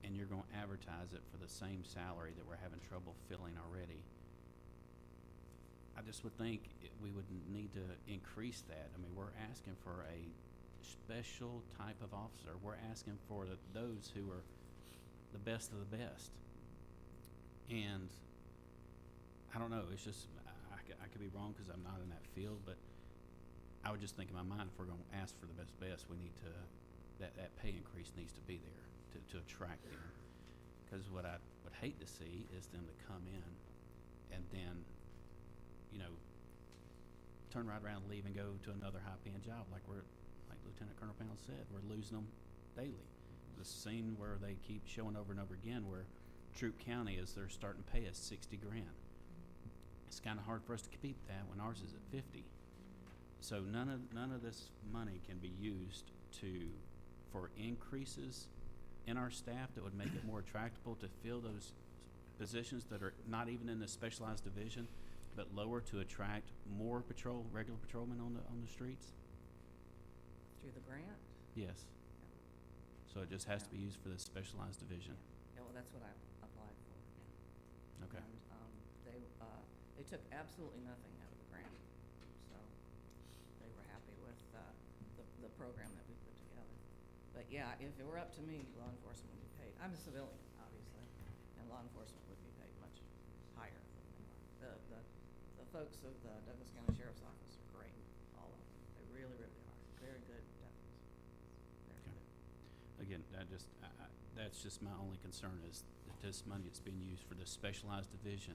and you're gonna advertise it for the same salary that we're having trouble filling already, I just would think we would need to increase that. I mean, we're asking for a special type of officer. We're asking for those who are the best of the best. And I don't know, it's just, I could be wrong because I'm not in that field, but I would just think in my mind, if we're going to ask for the best, we need to, that pay increase needs to be there to attract them. Because what I would hate to see is them to come in and then, turn right around and leave and go to another high-paying job like Lieutenant Colonel Pound said. We're losing them daily. The scene where they keep showing over and over again where Troup County is they're starting to pay us 60 grand. It's kind of hard for us to compete with that when ours is at 50. So none of this money can be used for increases in our staff that would make it more attractable to fill those positions that are not even in the specialized division, but lower to attract more regular patrolmen on the streets? Through the grant? Yes. So it just has to be used for the specialized division. Yeah, well, that's what I applied for. Okay. And, they took absolutely nothing out of the grant, so they were happy with, the program that we put together. But yeah, if it were up to me, law enforcement would be paid. I'm a civilian, obviously, and law enforcement would be paid much higher. The folks of the Douglas County Sheriff's Office are great, all of them. They really, really are. Very good deputies. Very Okay. good. Again, that's just my only concern is that this money that's being used for the specialized division,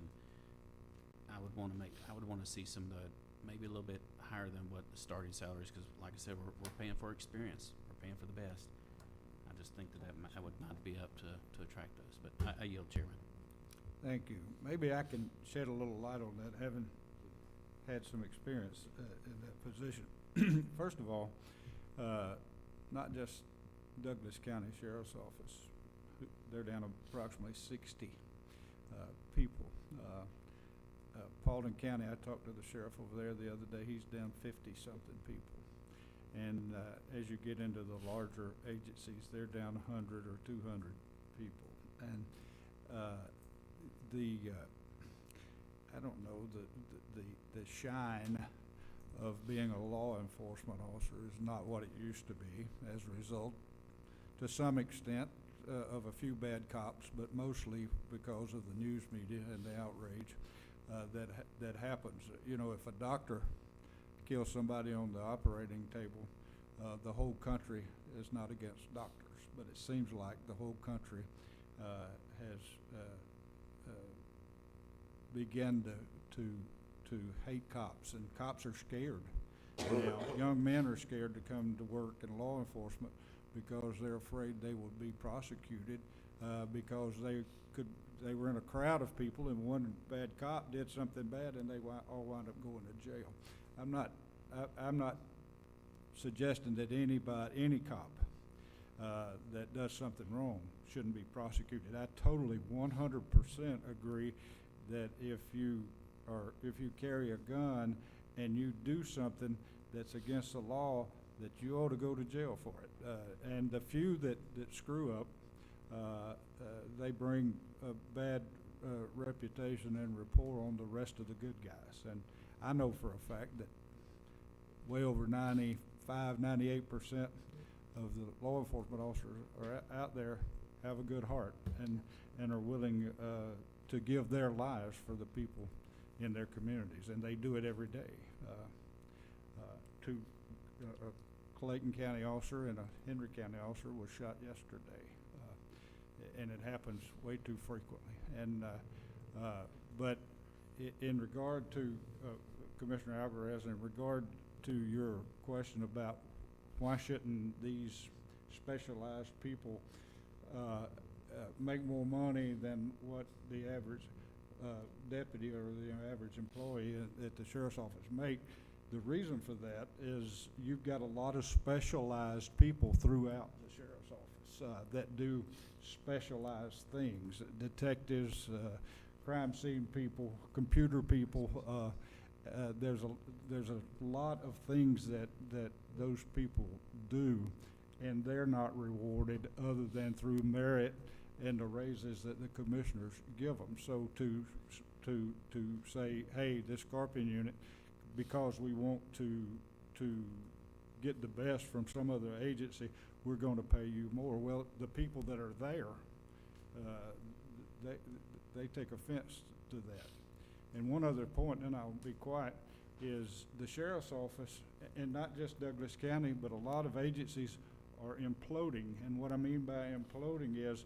I would want to see some of the, maybe a little bit higher than what the starting salaries, because like I said, we're paying for experience. We're paying for the best. I just think that would not be up to attract those. But I yield, Chairman. Thank you. Maybe I can shed a little light on that, having had some experience in that position. First of all, not just Douglas County Sheriff's Office. They're down to approximately 60 people. Paulding County, I talked to the sheriff over there the other day. He's down 50-something people. And as you get into the larger agencies, they're down 100 or 200 people. And I don't know, the shine of being a law enforcement officer is not what it used to be as a result, to some extent, of a few bad cops, but mostly because of the news media and the outrage that happens. You know, if a doctor kills somebody on the operating table, the whole country is not against doctors, but it seems like the whole country has begun to hate cops, and cops are scared. Now, young men are scared to come to work in law enforcement because they're afraid they will be prosecuted because they were in a crowd of people and one bad cop did something bad and they all wind up going to jail. I'm not suggesting that any cop that does something wrong shouldn't be prosecuted. I totally 100% agree that if you carry a gun and you do something that's against the law, that you ought to go to jail for it. And the few that screw up, they bring a bad reputation and rapport on the rest of the good guys. And I know for a fact that way over 95, 98% of the law enforcement officers are out there have a good heart and are willing to give their lives for the people in their communities, and they do it every day. A Clayton County officer and a Henry County officer was shot yesterday, and it happens way too frequently. And but in regard to Commissioner Alvarez, in regard to your question about why shouldn't these specialized people make more money than what the average deputy or the average employee at the sheriff's office make, the reason for that is you've got a lot of specialized people throughout the sheriff's office that do specialized things. Detectives, crime scene people, computer people. There's a lot of things that those people do, and they're not rewarded other than through merit and the raises that the commissioners give them. So to say, hey, this Scorpion unit, because we want to get the best from some other agency, we're going to pay you more. Well, the people that are there, they take offense to that. And one other point, and I'll be quiet, is the sheriff's office, and not just Douglas County, but a lot of agencies are imploding. And what I mean by imploding is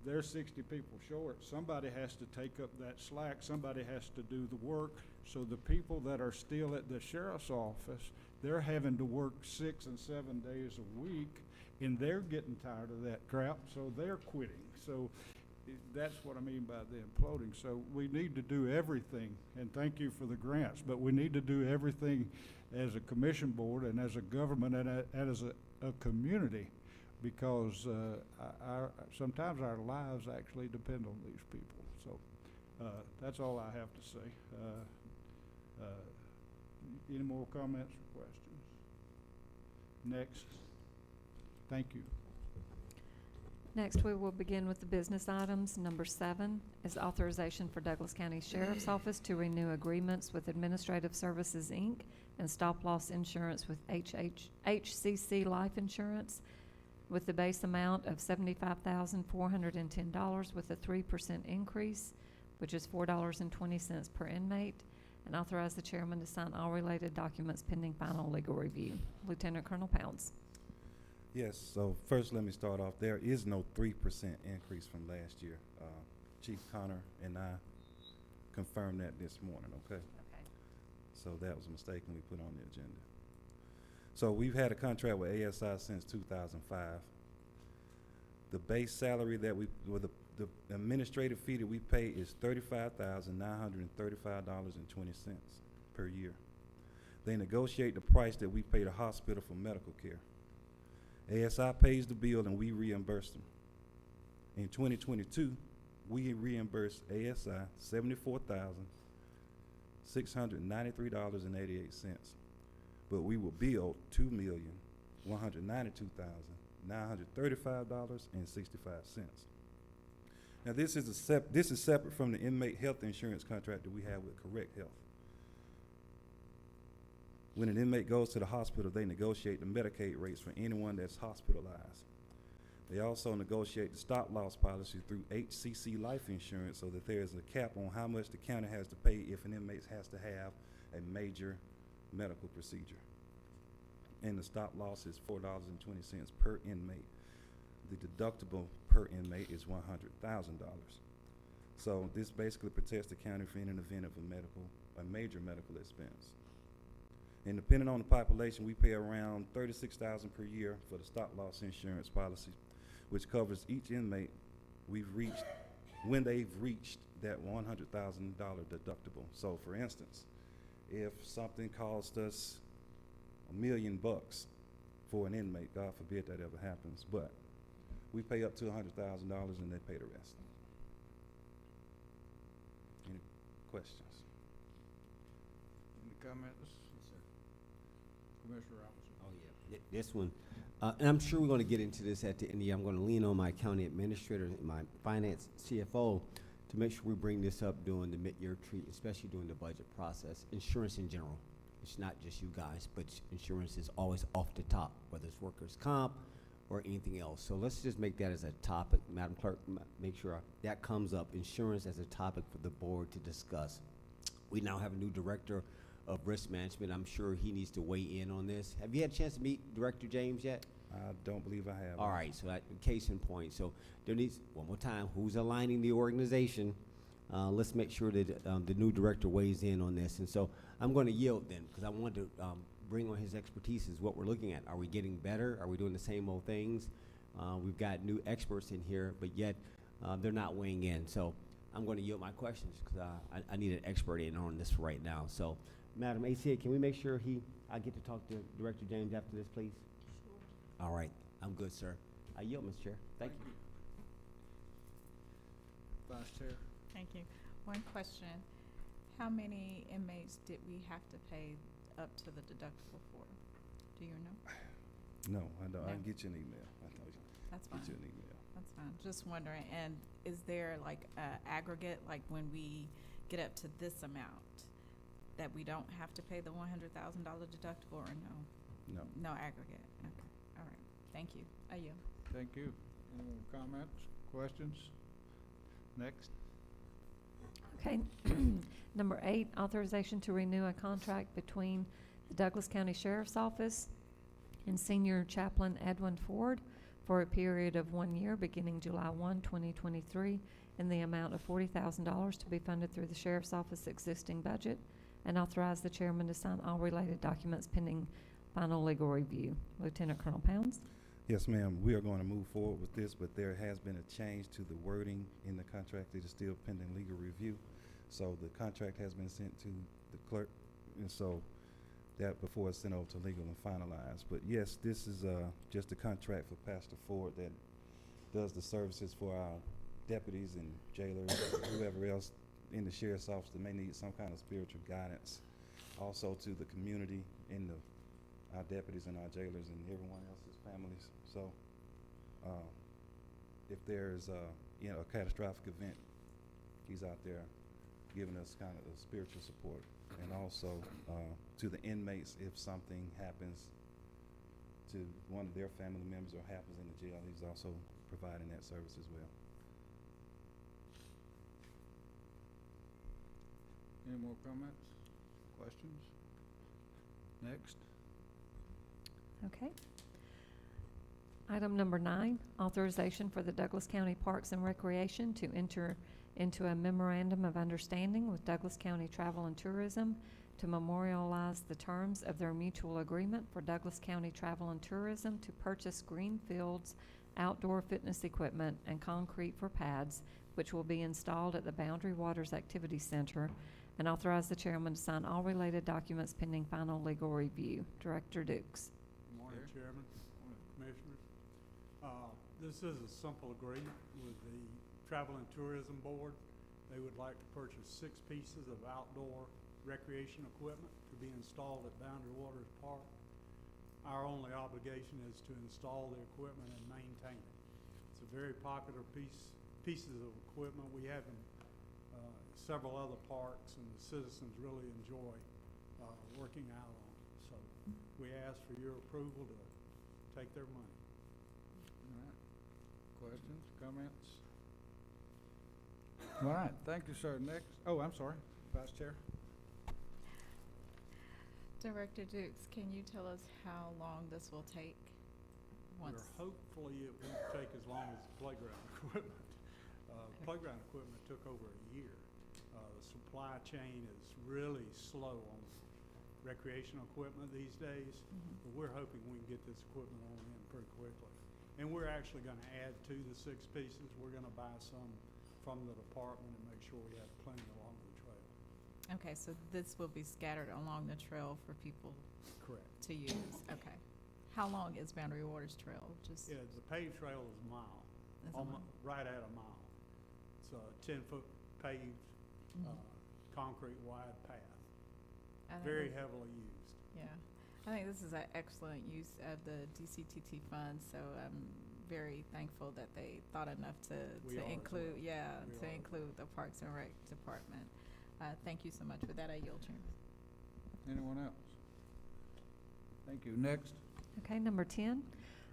they're 60 people short. Somebody has to take up that slack. Somebody has to do the work. So the people that are still at the sheriff's office, they're having to work 6 and 7 days a week, and they're getting tired of that crap, so they're quitting. So that's what I mean by the imploding. So we need to do everything, and thank you for the grants, but we need to do everything as a commission board and as a government and as a community, because sometimes our lives actually depend on these people. So that's all I have to say. Any more comments or questions? Next. Thank you. Next, we will begin with the business items. Number 7 is authorization for Douglas County Sheriff's Office to renew agreements with Administrative Services, Inc. and stop-loss insurance with HCC Life Insurance with the base amount of $75,410 with a 3% increase, which is $4.20 per inmate, and authorize the chairman to sign all related documents pending final legal review. Lieutenant Colonel Pounds. Yes, so first let me start off. There is no 3% increase from last year. Chief Connor and I confirmed that this morning, okay? Okay. So that was a mistake when we put on the agenda. So we've had a contract with ASI since 2005. The base salary that the administrative fee that we pay is $35,935.20 per year. They negotiate the price that we pay the hospital for medical care. ASI pays the bill and we reimburse them. In 2022, we reimbursed ASI $74,693.88, but we were billed $2,192,935.65. Now this is separate from the inmate health insurance contract that we have with Correct Health. When an inmate goes to the hospital, they negotiate the Medicaid rates for anyone that's hospitalized. They also negotiate the stop-loss policy through HCC Life Insurance so that there is a cap on how much the county has to pay if an inmate has to have a major medical procedure. And the stop-loss is $4.20 per inmate. The deductible per inmate is $100,000. So this basically protects the county for any event of a major medical expense. And depending on the population, we pay around $36,000 per year for the stop-loss insurance policy, which covers each inmate when they've reached that $100,000 deductible. So, for instance, if something cost us $1 million for an inmate, God forbid that ever happens, but we pay up to $100,000 and they pay the rest. Any questions? Any comments? Commissioner Robinson. Oh, yeah. This one, and I'm sure we're going to get into this at the end of the year. I'm going to lean on my county administrator and my finance CFO to make sure we bring this up during the mid-year treat, especially during the budget process. Insurance in general. It's not just you guys, but insurance is always off the top, whether it's workers' comp or anything else. So let's just make that as a topic. Madam Clerk, make sure that comes up, insurance as a topic for the board to discuss. We now have a new director of risk management. I'm sure he needs to weigh in on this. Have you had a chance to meet Director James yet? I don't believe I have. All right, so that case in point. So there needs, one more time, who's aligning the organization? Let's make sure that the new director weighs in on this. And so I'm going to yield then, because I want to bring on his expertise is what we're looking at. Are we getting better? Are we doing the same old things? We've got new experts in here, but yet they're not weighing in. So I'm going to yield my questions because I need an expert in on this right now. So, Madam ACA, can we make sure I get to talk to Director James after this, please? Sure. All right. I'm good, sir. I yield, Mr. Chair. Thank you. Vice Chair. Thank you. One question. How many inmates did we have to pay up to the deductible for? Do you know? No, I don't. No. I can get you an email. That's fine. Get you an email. That's fine. Just wondering. And is there like a aggregate, like when we get up to this amount, that we don't have to pay the $100,000 deductible, or no? No. No aggregate. Okay. All right. Thank you. I yield. Thank you. Any more comments, questions? Next. Okay. Number 8, authorization to renew a contract between the Douglas County Sheriff's Office and Senior Chaplain Edwin Ford for a period of 1 year beginning July 1, 2023, in the amount of $40,000 to be funded through the Sheriff's Office existing budget, and authorize the chairman to sign all related documents pending final legal review. Lieutenant Colonel Pounds. Yes, ma'am. We are going to move forward with this, but there has been a change to the wording in the contract. It is still pending legal review. So the contract has been sent to the clerk, and so that before it's sent over to legal and finalized. But yes, this is just a contract for Pastor Ford that does the services for our deputies and jailers, whoever else in the sheriff's office that may need some kind of spiritual guidance. Also to the community and our deputies and our jailers and everyone else's families. So if there's a catastrophic event, he's out there giving us kind of the spiritual support. And also to the inmates, if something happens to one of their family members or happens in the jail, he's also providing that service as well. Any more comments, questions? Next. Okay. Item number 9, authorization for the Douglas County Parks and Recreation to enter into a memorandum of understanding with Douglas County Travel and Tourism to memorialize the terms of their mutual agreement for Douglas County Travel and Tourism to purchase Greenfields outdoor fitness equipment and concrete for pads, which will be installed at the Boundary Waters Activity Center, and authorize the chairman to sign all related documents pending final legal review. Director Dukes. Good morning, Chairman, Commissioners. This is a simple agreement with the Travel and Tourism Board. They would like to purchase 6 pieces of outdoor recreation equipment to be installed at Boundary Waters Park. Our only obligation is to install the equipment and maintain it. It's a very popular pieces of equipment we have in several other parks, and the citizens really enjoy working out on it. So we ask for your approval to take their money. All right. Questions, comments? All right, thank you, sir. Next, oh, I'm sorry, Vice Chair. Director Dukes, can you tell us how long this will take? Hopefully it won't take as long as playground equipment. Playground equipment took over a year. The supply chain is really slow on recreational equipment these days, but we're hoping we can get this equipment on in pretty quickly. And we're actually going to add to the 6 pieces. We're going to buy some from the department and make sure we have plenty along the trail. Okay, so this will be scattered along the trail for people Correct. to use. Okay. How long is Boundary Waters Trail? Just Yeah, the paved trail is a mile, Is a mile. right at a mile. It's a 10-foot paved, concrete wide path, I think very this- heavily used. Yeah, I think this is an excellent use of the DCTT funds, so I'm very thankful that they thought enough We to are as include, well. yeah, We to are. include the Parks and Rec Department. Thank you so much for that. I yield, Chairman. Anyone else? Thank you. Next. Okay, number 10,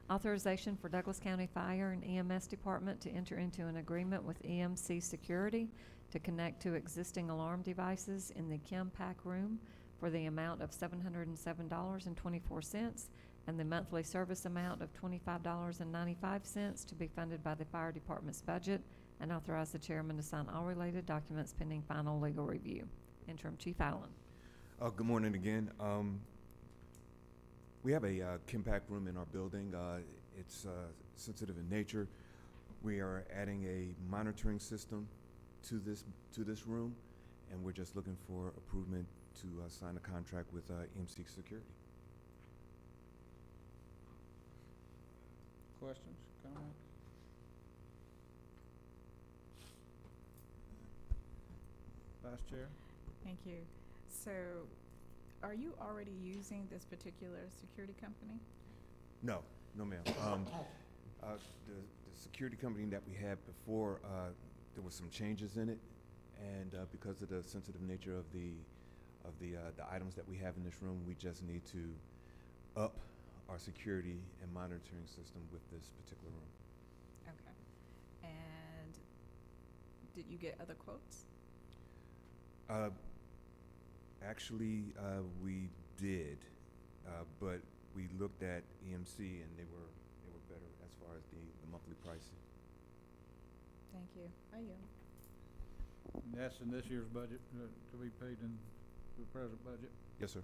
authorization for Douglas County Fire and EMS Department to enter into an agreement with EMC Security to connect to existing alarm devices in the Kim Pack Room for the amount of $707.24 and the monthly service amount of $25.95 to be funded by the Fire Department's budget, and authorize the chairman to sign all related documents pending final legal review. Interim Chief Allen. Good morning again. We have a Kimpack room in our building. It's sensitive in nature. We are adding a monitoring system to this room, and we're just looking for approval to sign a contract with MC Security. Questions, comments? Vice Chair. Thank you. So, are you already using this particular security company? No, ma'am. The security company that we had before, there was some changes in it, and because of the sensitive nature of the items that we have in this room, we just need to up our security and monitoring system with this particular room. Okay. And did you get other quotes? Actually, we did, but we looked at EMC and they were better as far as the monthly pricing. Thank you. I yield. And that's in this year's budget, to be paid in the present budget? Yes, sir.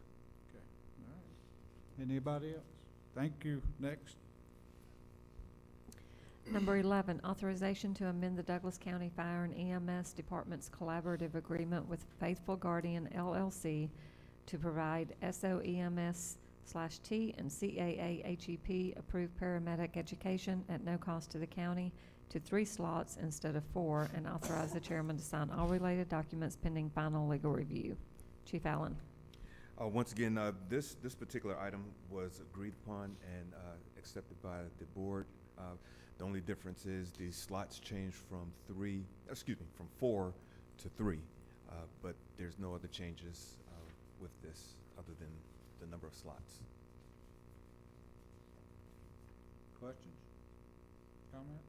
Okay, all right. Anybody else? Thank you. Next. Number 11, authorization to amend the Douglas County Fire and EMS Department's collaborative agreement with Faithful Guardian LLC to provide SOEMS/T and CAA-HEP approved paramedic education at no cost to the county to 3 slots instead of 4, and authorize the chairman to sign all related documents pending final legal review. Chief Allen. Once again, this particular item was agreed upon and accepted by the board. The only difference is the slots changed from 4 to 3, but there's no other changes with this other than the number of slots. Questions? Comments?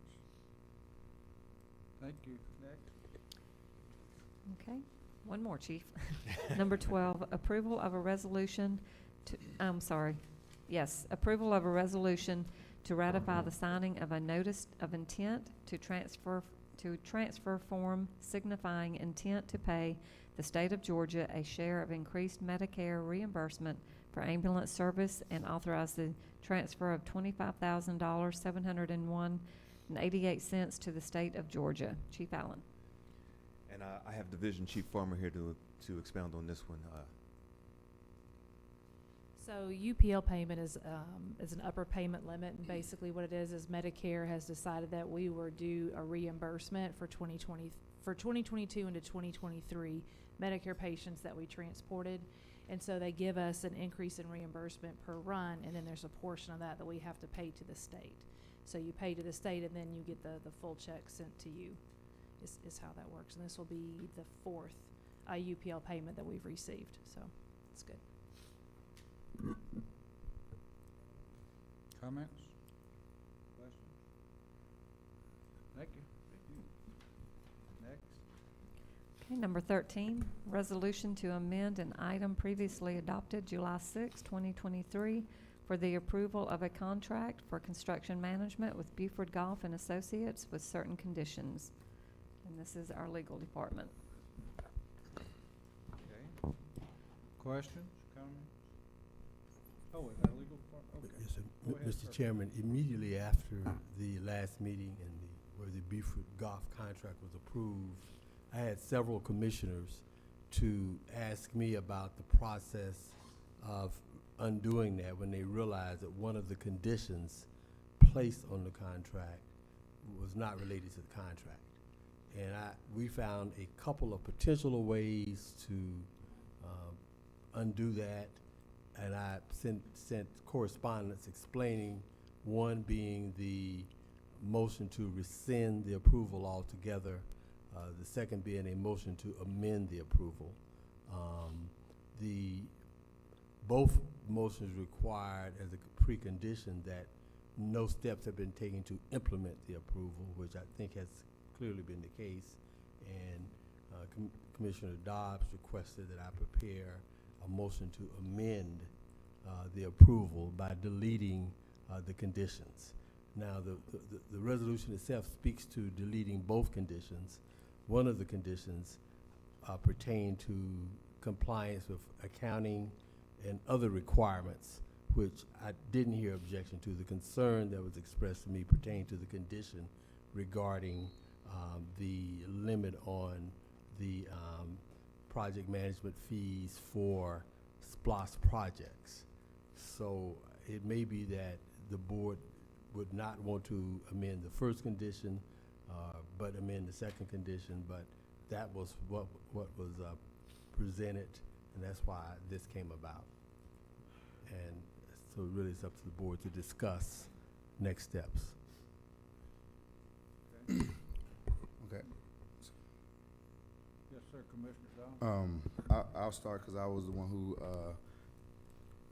Thank you. Next. Okay, one more, Chief. Number 12, approval of a resolution approval of a resolution to ratify the signing of a notice of intent to transfer form signifying intent to pay the state of Georgia a share of increased Medicare reimbursement for ambulance service, and authorize the transfer of $25,701.88 to the state of Georgia. Chief Allen. And I have Division Chief Farmer here to expound on this one. So UPL payment is an upper payment limit, and basically what it is Medicare has decided that we were due a reimbursement for 2022 into 2023 Medicare patients that we transported, and so they give us an increase in reimbursement per run, and then there's a portion of that we have to pay to the state. So you pay to the state, and then you get the full check sent to you. Is how that works, and this will be the 4th UPL payment that we've received, so it's good. Comments? Questions? Thank you. Next. Okay, number 13, resolution to amend an item previously adopted July 6, 2023 for the approval of a contract for construction management with Buford Golf and Associates with certain conditions. And this is our legal department. Okay. Questions, comments? Oh, is that legal department? Okay. Yes, sir. Go ahead, Mr. sir. Chairman, immediately after the last meeting and where the Buford Golf contract was approved, I had several commissioners to ask me about the process of undoing that when they realized that one of the conditions placed on the contract was not related to the contract. And we found a couple of potential ways to undo that, and I sent correspondence explaining, one being the motion to rescind the approval altogether, the second being a motion to amend the approval. Both motions required as a precondition that no steps have been taken to implement the approval, which I think has clearly been the case, and Commissioner Dobbs requested that I prepare a motion to amend the approval by deleting the conditions. Now, the resolution itself speaks to deleting both conditions. One of the conditions pertain to compliance with accounting and other requirements, which I didn't hear objection to. The concern that was expressed to me pertained to the condition regarding the limit on the project management fees for SPLOS projects. So it may be that the board would not want to amend the first condition, but amend the second condition, but that was what was presented, and that's why this came about. And so really it's up to the board to discuss next steps. Okay. Okay. Yes, sir, Commissioner Down. I'll start because I was the one who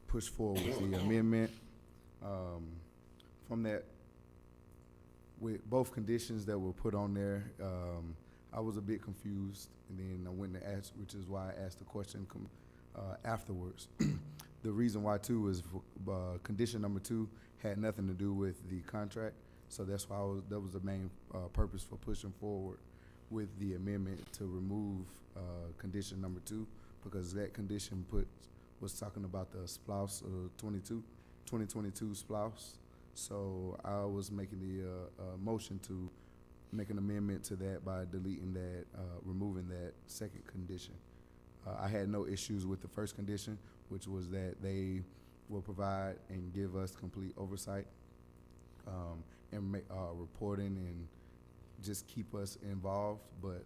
pushed forward with the amendment. From that, with both conditions that were put on there, I was a bit confused, and then I went and asked, which is why I asked the question afterwards. The reason why, too, is condition number 2 had nothing to do with the contract, so that's why that was the main purpose for pushing forward with the amendment to remove condition number 2, because that condition was talking about the SPLOS 2022 SPLOS So I was making the motion to make an amendment to that by deleting that, removing that second condition. I had no issues with the first condition, which was that they will provide and give us complete oversight, and make reporting and just keep us involved. But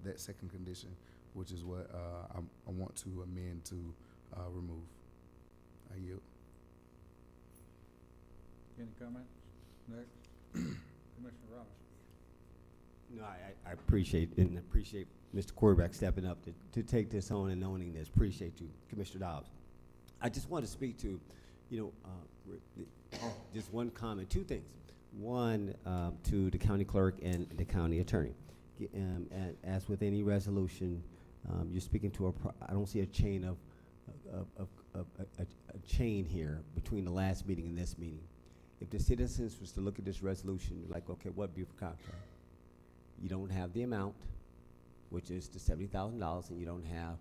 that second condition, which is what I want to amend to remove. I yield. Any comments? Next, Commissioner Robinson. No, I appreciate Mr. Quarterback stepping up to take this on and owning this. Appreciate you, Commissioner Dobbs. I just want to speak to, just one comment, two things. One, to the county clerk and the county attorney. As with any resolution, you're speaking to I don't see a chain a chain here between the last meeting and this meeting. If the citizens was to look at this resolution, like, okay, what Beaufort contract? You don't have the amount, which is the $70,000, and you don't have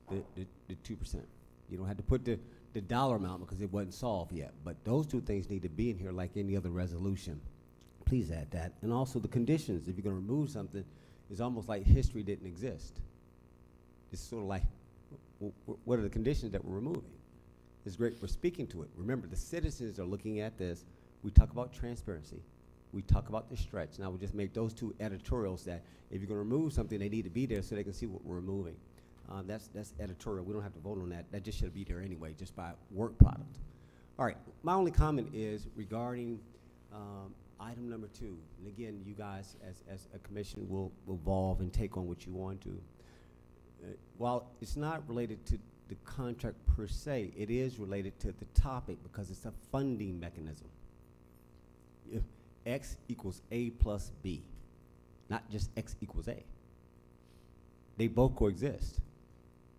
the 2%. You don't have to put the dollar amount because it wasn't solved yet. But those two things need to be in here like any other resolution. Please add that. And also the conditions. If you're going to remove something, it's almost like history didn't exist. It's sort of like, what are the conditions that we're removing? It's great we're speaking to it. Remember, the citizens are looking at this. We talk about transparency. We talk about the stretch. Now we just make those two editorials that if you're going to remove something, they need to be there so they can see what we're removing. That's editorial. We don't have to vote on that. That just should be there anyway, just by work product. All right. My only comment is regarding item number 2. And again, you guys, as a commission, will evolve and take on what you want to. While it's not related to the contract per se, it is related to the topic because it's a funding mechanism. If X equals A plus B, not just X equals A. They both coexist.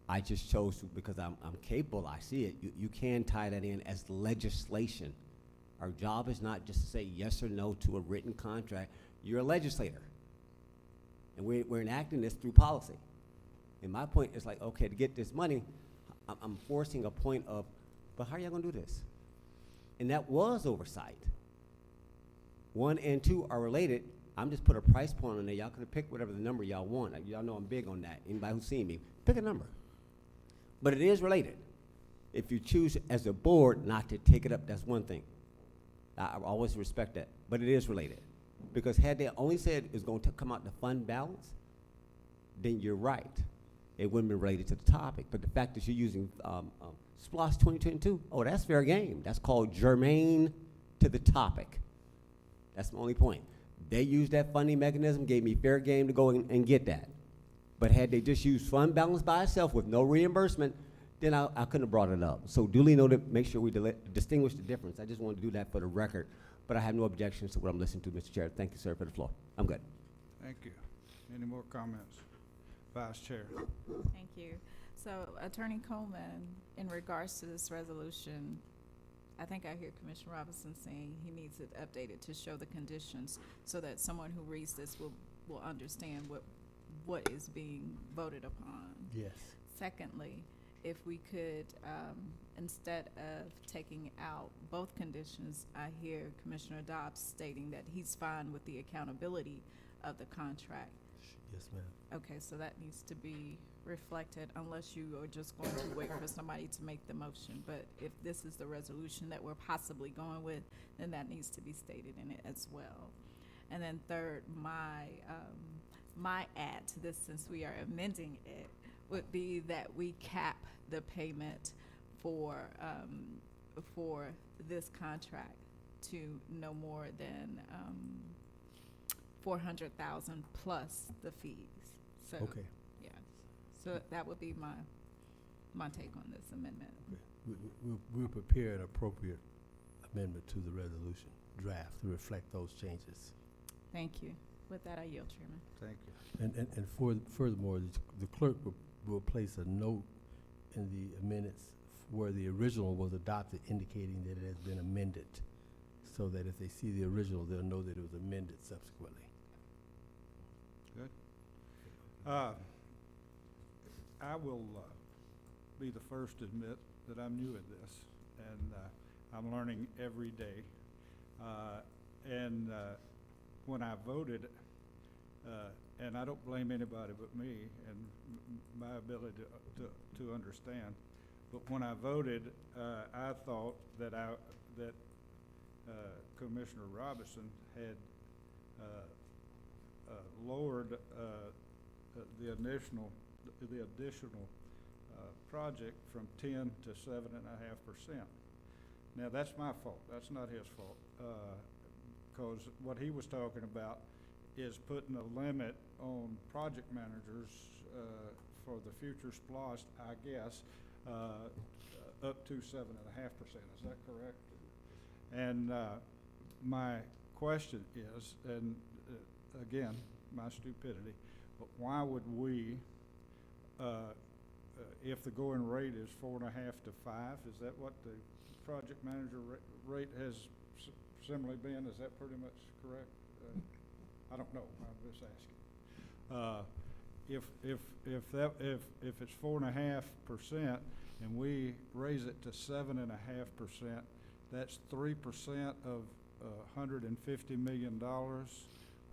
I just chose to, because I'm capable, I see it. You can tie that in as legislation. Our job is not just to say yes or no to a written contract. You're a legislator. And we're enacting this through policy. And my point is like, okay, to get this money, I'm forcing a point of, but how are y'all gonna do this? And that was oversight. 1 and 2 are related. I'm just put a price point on there. Y'all can pick whatever the number y'all want. Y'all know I'm big on that. Anybody who's seen me, pick a number. But it is related. If you choose as a board not to take it up, that's one thing. I always respect that. But it is related. Because had they only said it's going to come out the fund balance, then you're right. It wouldn't be related to the topic. But the fact that you're using SPLOST 2022, oh, that's fair game. That's called germane to the topic. That's my only point. They used that funding mechanism, gave me fair game to go and get that. But had they just used fund balance by itself with no reimbursement, then I couldn't have brought it up. So duly noted, make sure we distinguish the difference. I just wanted to do that for the record. But I have no objections to what I'm listening to, Mr. Chair. Thank you, sir, for the floor. I'm good. Thank you. Any more comments? Vice Chair. Thank you. So Attorney Coleman, in regards to this resolution, I think I hear Commissioner Robinson saying he needs it updated to show the conditions so that someone who reads this will understand what is being voted upon. Yes. Secondly, if we could, instead of taking out both conditions, I hear Commissioner Dobbs stating that he's fine with the accountability of the contract. Yes, ma'am. Okay, so that needs to be reflected unless you are just going to wait for somebody to make the motion. But if this is the resolution that we're possibly going with, then that needs to be stated in it as well. And then third, my add to this, since we are amending it, would be that we cap the payment for this contract to no more than $400,000 plus the fees. So, okay. yeah. So that would be my take on this amendment. Okay. We'll prepare an appropriate amendment to the resolution draft to reflect those changes. Thank you. With that, I yield, Chairman. Thank you. And furthermore, the clerk will place a note in the minutes where the original was adopted, indicating that it has been amended, so that if they see the original, they'll know that it was amended subsequently. Good. I will be the first to admit that I'm new at this, and I'm learning every day. When I voted, and I don't blame anybody but me and my ability to understand, but when I voted, I thought that Commissioner Robinson had lowered the additional project from 10 to 7.5%. Now, that's my fault. That's not his fault. Because what he was talking about is putting a limit on project managers for the future SPLOST, I guess, up to 7.5%. Is that correct? And my question is, and again, my stupidity, but why would we, if the going rate is 4.5 to 5, is that what the project manager rate has similarly been? Is that pretty much correct? I don't know. I'm just asking. If it's 4.5% and we raise it to 7.5%, that's 3% of $150 million,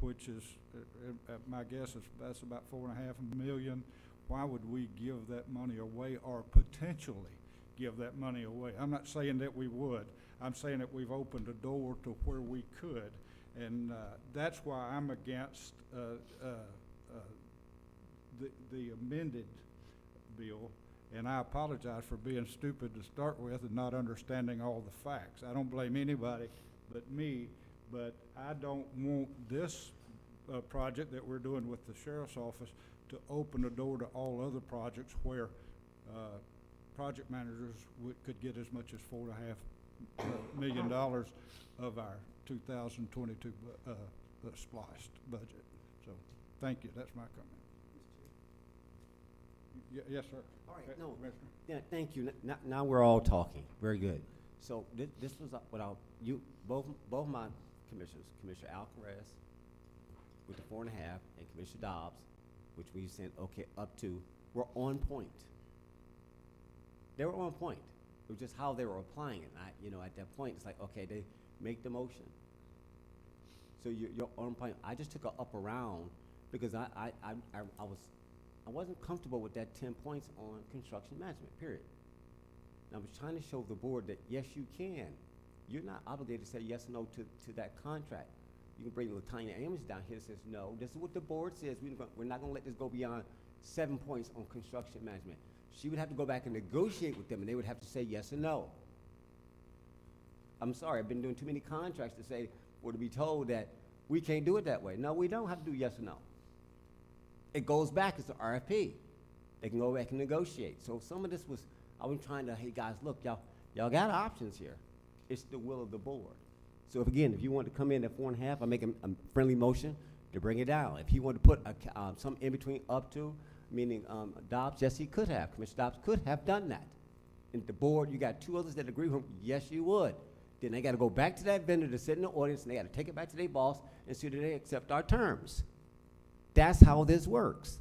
which is my guess is that's about 4.5 million. Why would we give that money away or potentially give that money away? I'm not saying that we would. I'm saying that we've opened a door to where we could, and that's why I'm against the amended bill. And I apologize for being stupid to start with and not understanding all the facts. I don't blame anybody but me, but I don't want this project that we're doing with the sheriff's office to open the door to all other projects where project managers could get as much as $4.5 million of our 2022 spliced budget. So, thank you. That's my comment. Yes, sir. All right, Okay, no, Commissioner. yeah, thank you. Now we're all talking. Very good. So this was both my commissioners, Commissioner Alcaraz with the 4.5 and Commissioner Dobbs, which we said, okay, up to, were on point. They were on point. It was just how they were applying it. At that point, it's like, okay, they make the motion. So you're on point. I just took a up around because I wasn't comfortable with that 10 points on construction management, period. And I was trying to show the board that, yes, you can. You're not obligated to say yes or no to that contract. You can bring Latanya Amos down here and says, no, this is what the board says. We're not going to let this go beyond 7 points on construction management. She would have to go back and negotiate with them, and they would have to say yes or no. I'm sorry, I've been doing too many contracts to say, or to be told that we can't do it that way. No, we don't have to do yes or no. It goes back as an RFP. They can go back and negotiate. So some of this was, I was trying to, hey guys, look, y'all got options here. It's the will of the board. So if you want to come in at 4.5, I make a friendly motion to bring it down. If he wanted to put some in between up to, meaning Dobbs, yes, he could have. Commissioner Dobbs could have done that. And the board, you got two others that agree with him, yes, you would. Then they got to go back to that vendor to sit in the audience, and they got to take it back to their boss and see that they accept our terms. That's how this works.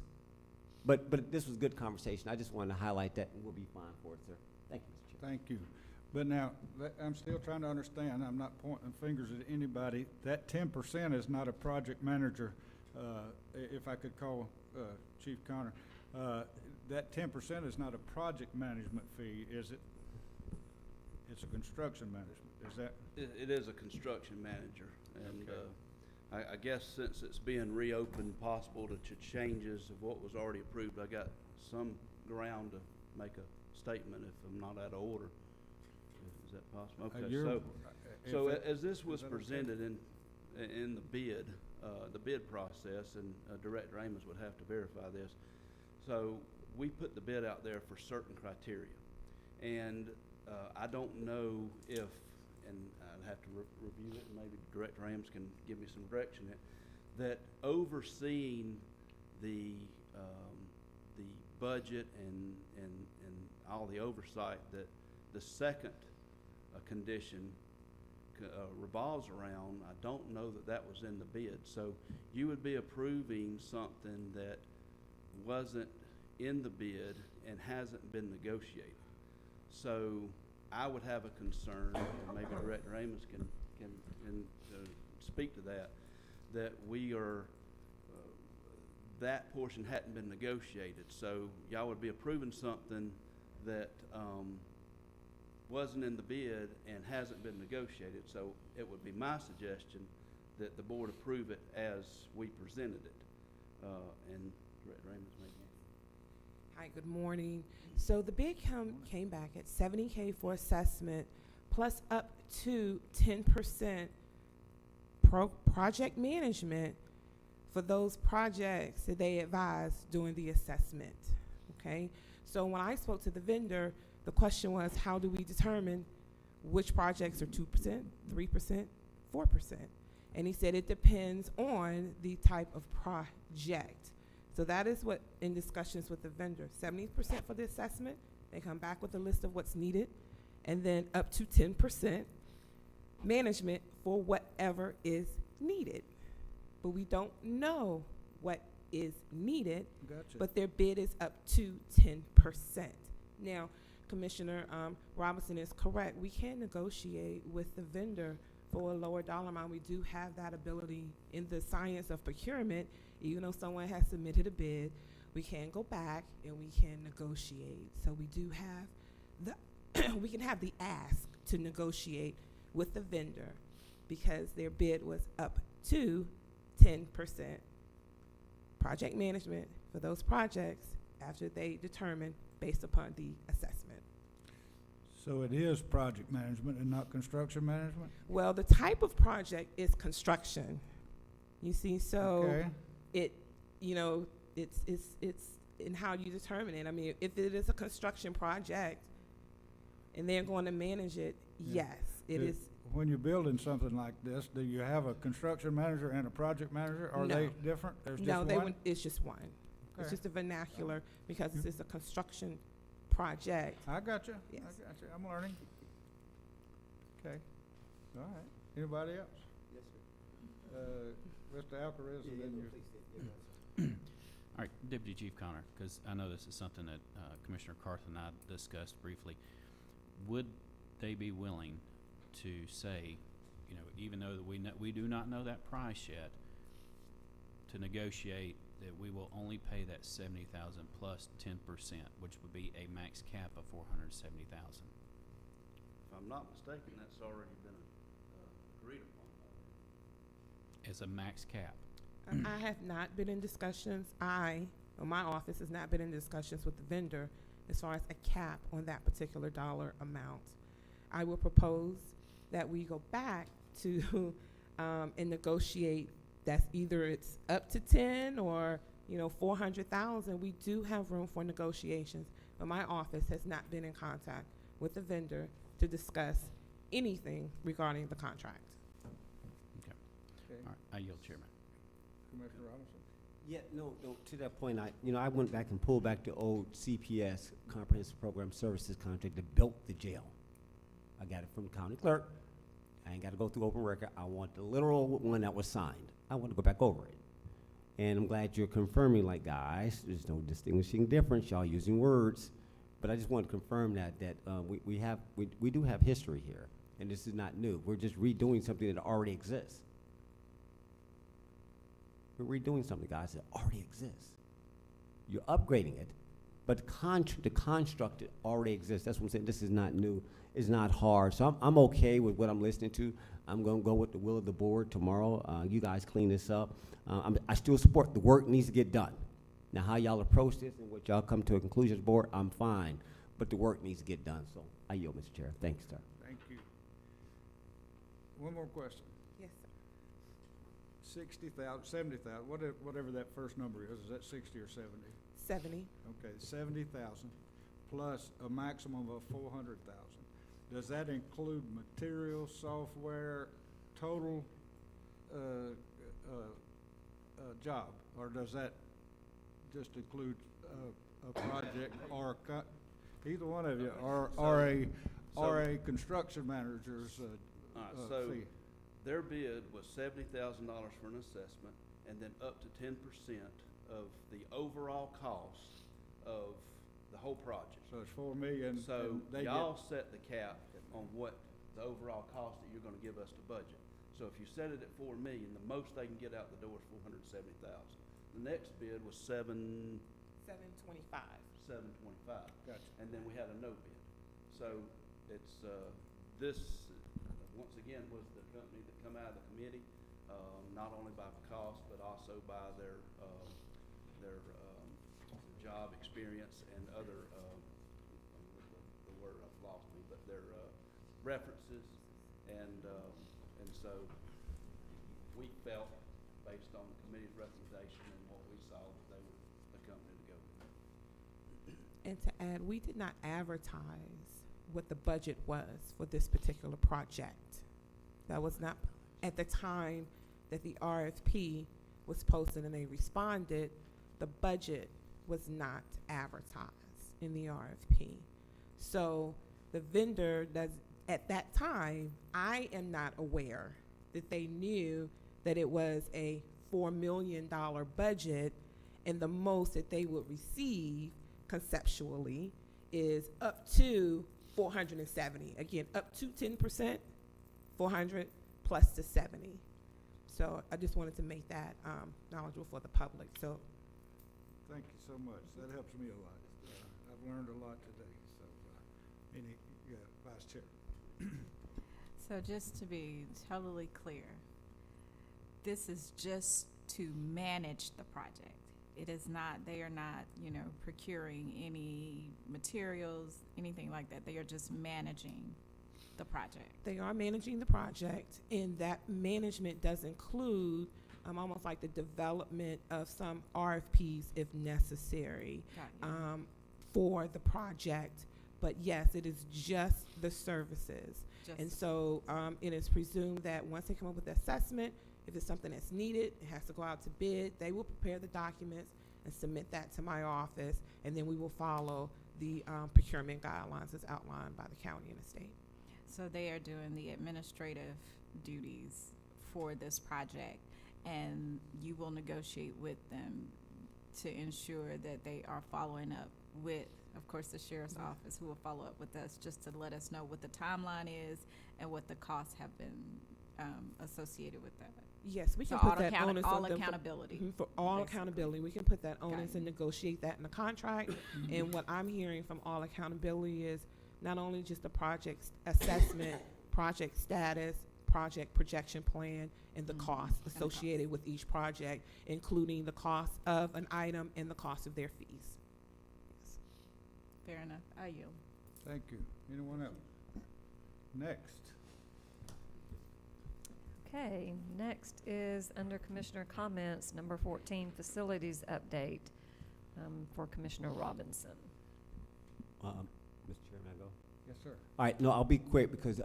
But this was good conversation. I just wanted to highlight that, and we'll be fine for it, sir. Thank you, Mr. Chair. Thank you. But now, I'm still trying to understand, I'm not pointing fingers at anybody, that 10% is not a project manager, if I could call Chief Connor, that 10% is not a project management fee, is it? It's a construction management, is that? It is a construction manager, and Okay. I guess since it's being reopened, possible to changes of what was already approved, I got some ground to make a statement if I'm not out of order. Is that possible? Okay, so as this was presented in the bid process, and Director Amos would have to verify this, so we put the bid out there for certain criteria, and I don't know if, and I'd have to review it, and maybe Director Amos can give me some direction in it, that overseeing the budget and all the oversight that the second condition revolves around, I don't know that was in the bid. So you would be approving something that wasn't in the bid and hasn't been negotiated. So I would have a concern, and maybe Director Amos can can speak to that, that we are, that portion hadn't been negotiated. So y'all would be approving something that wasn't in the bid and hasn't been negotiated. So it would be my suggestion that the board approve it as we presented it. And Director Amos, maybe. Hi, good morning. So the bid came back at $70K for assessment plus up to 10% project management for those projects that they advised during the assessment, okay? So when I spoke to the vendor, the question was, how do we determine which projects are 2%, 3%, 4%? And he said it depends on the type of project. So that is what, in discussions with the vendor, 70% for the assessment, they come back with a list of what's needed, and then up to 10% management for whatever is needed. But we don't know what is needed, Gotcha. but their bid is up to 10%. Now, Commissioner Robinson is correct. We can negotiate with the vendor for a lower dollar amount. We do have that ability in the science of procurement. Even though someone has submitted a bid, we can go back and we can negotiate. So we do have the, we can have the ask to negotiate with the vendor because their bid was up to 10% project management for those projects after they determine based upon the assessment. So it is project management and not construction management? Well, the type of project is construction. You see, so Okay. it, you know, it's in how you determine it. I mean, if it is a construction project and they're going to manage it, Yeah. yes, it is. When you're building something like this, do you have a construction manager and a project manager? Are No. they different? There's No, just they one? would, it's just one. It's Okay. just a vernacular because this is a construction project. I got you. Yes. I got you. I'm learning. Okay. All right. Anybody else? Yes, sir. Mr. Alcaraz, and then you. All right, Deputy Chief Connor, because I know this is something that Commissioner Carth and I discussed briefly. Would they be willing to say, you know, even though that we do not know that price yet, to negotiate that we will only pay that $70,000 plus 10%, which would be a max cap of $470,000? If I'm not mistaken, that's already been agreed upon. As a max cap. I have not been in discussions. Or my office has not been in discussions with the vendor as far as a cap on that particular dollar amount. I will propose that we go back to and negotiate. That's either it's up to 10 or, you know, 400,000. We do have room for negotiations, but my office has not been in contact with the vendor to discuss anything regarding the contract. Okay. Okay. All right, I yield, Chairman. Commissioner Robinson? Yeah, no, to that point, I went back and pulled back the old CPS, Comprehensive Program Services contract that built the jail. I got it from the county clerk. I ain't got to go through open record. I want the literal one that was signed. I want to go back over it. And I'm glad you're confirming, like, guys, there's no distinguishing difference. Y'all using words. But I just want to confirm that we do have history here. And this is not new. We're just redoing something that already exists. We're redoing something, guys, that already exists. You're upgrading it, but the construct already exists. That's what I'm saying. This is not new. It's not hard. So I'm okay with what I'm listening to. I'm going to go with the will of the board tomorrow. You guys clean this up. I still support the work needs to get done. Now, how y'all approach this and what y'all come to a conclusion, board, I'm fine. But the work needs to get done. So I yield, Mr. Chair. Thanks, sir. Thank you. One more question. Yes, sir. 60,000, 70,000, whatever that first number is that 60 or 70? 70. Okay, 70,000 plus a maximum of 400,000. Does that include material, software, total job, or does that just include a project or either one of you, or a construction manager's fee? Their bid was $70,000 for an assessment, and then up to 10% of the overall cost of the whole project. So it's $4 million. So and they y'all set the cap on what the overall cost that you're gonna give us to budget. So if you set it at 4 million, the most they can get out the door is 470,000. The next bid was 725. 725. Gotcha. And then we had a no bid. So it's, this, once again, was the company that come out of the committee, not only by cost, but also by their job experience and other, the word I've lost me, but their, references. And so we felt, based on the committee's recommendation and what we saw, that they were the company to go with. And to add, we did not advertise what the budget was for this particular project. That was not, at the time that the RFP was posted and they responded, the budget was not advertised in the RFP. So the vendor does, at that time, I am not aware that they knew that it was a $4 million budget, and the most that they would receive conceptually is up to 470. Again, up to 10%, 400 plus to 70. So I just wanted to make that knowledgeable for the public. So Thank you so much. That helps me a lot. I've learned a lot today. So, Vice Chair. So just to be totally clear, this is just to manage the project. It is not, they are not, procuring any materials, anything like that. They are just managing the project. they are managing the project, and that management does include almost like the development of some RFPs if necessary for the project. But yes, it is just the services. And so it is presumed that once they come up with the assessment, if it's something that's needed, it has to go out to bid. They will prepare the documents and submit that to my office, and then we will follow the procurement guidelines as outlined by the county and the state. So they are doing the administrative duties for this project, and you will negotiate with them to ensure that they are following up with, of course, the sheriff's office, who will follow up with us just to let us know what the timeline is and what the costs have been associated with that. Yes, we can So put that onus all on them accountability. for all basically. accountability. We can put that onus it. and negotiate that in the contract. And what I'm hearing from all accountability is not only just the project assessment, project status, project projection plan, and the costs associated with each project, including the cost of an item and the cost of their fees. Yes. Fair enough. I yield. Thank you. Anyone else? Next. Okay, next is under Commissioner comments, number 14, facilities update for Commissioner Robinson. Mr. Chair, may I go? Yes, sir. All right, no, I'll be quick because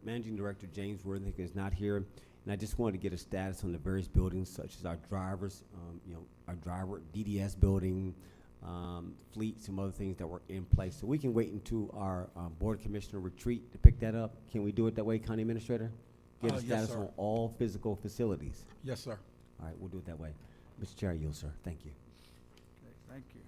Managing Director James Worthington is not here, and I just wanted to get a status on the various buildings, such as our drivers, our driver DDS building, fleet, some other things that were in place. So we can wait until our Board Commissioner retreat to pick that up. Can we do it that way, County Administrator? Get a Yes, status sir. on all physical facilities. Yes, sir. All right, we'll do it that way. Mr. Chair, I yield, sir. Thank you. Okay, thank you.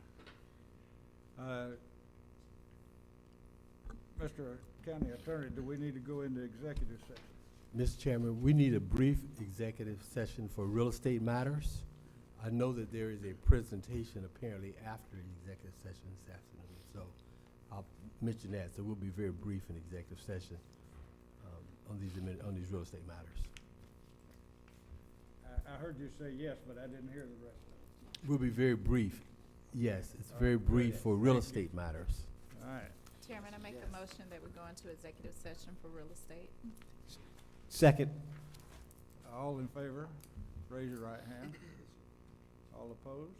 Mr. County Attorney, do we need to go into executive session? Mr. Chairman, we need a brief executive session for real estate matters. I know that there is a presentation apparently after the executive session this afternoon, so I'll mention that. So we'll be very brief in executive session on these real estate matters. I heard you say yes, but I didn't hear the rest of it. We'll be very brief. Yes, it's very brief for real estate matters. All right. Chairman, I make a motion that we go into executive session for real estate. Second. All in favor, raise your right hand. All opposed?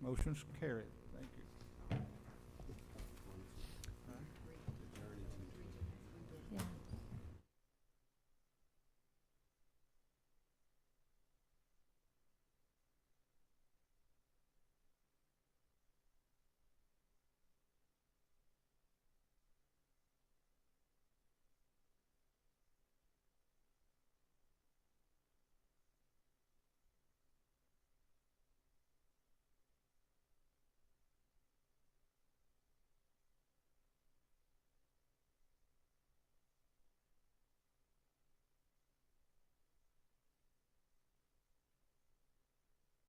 Motion's carried. Thank you.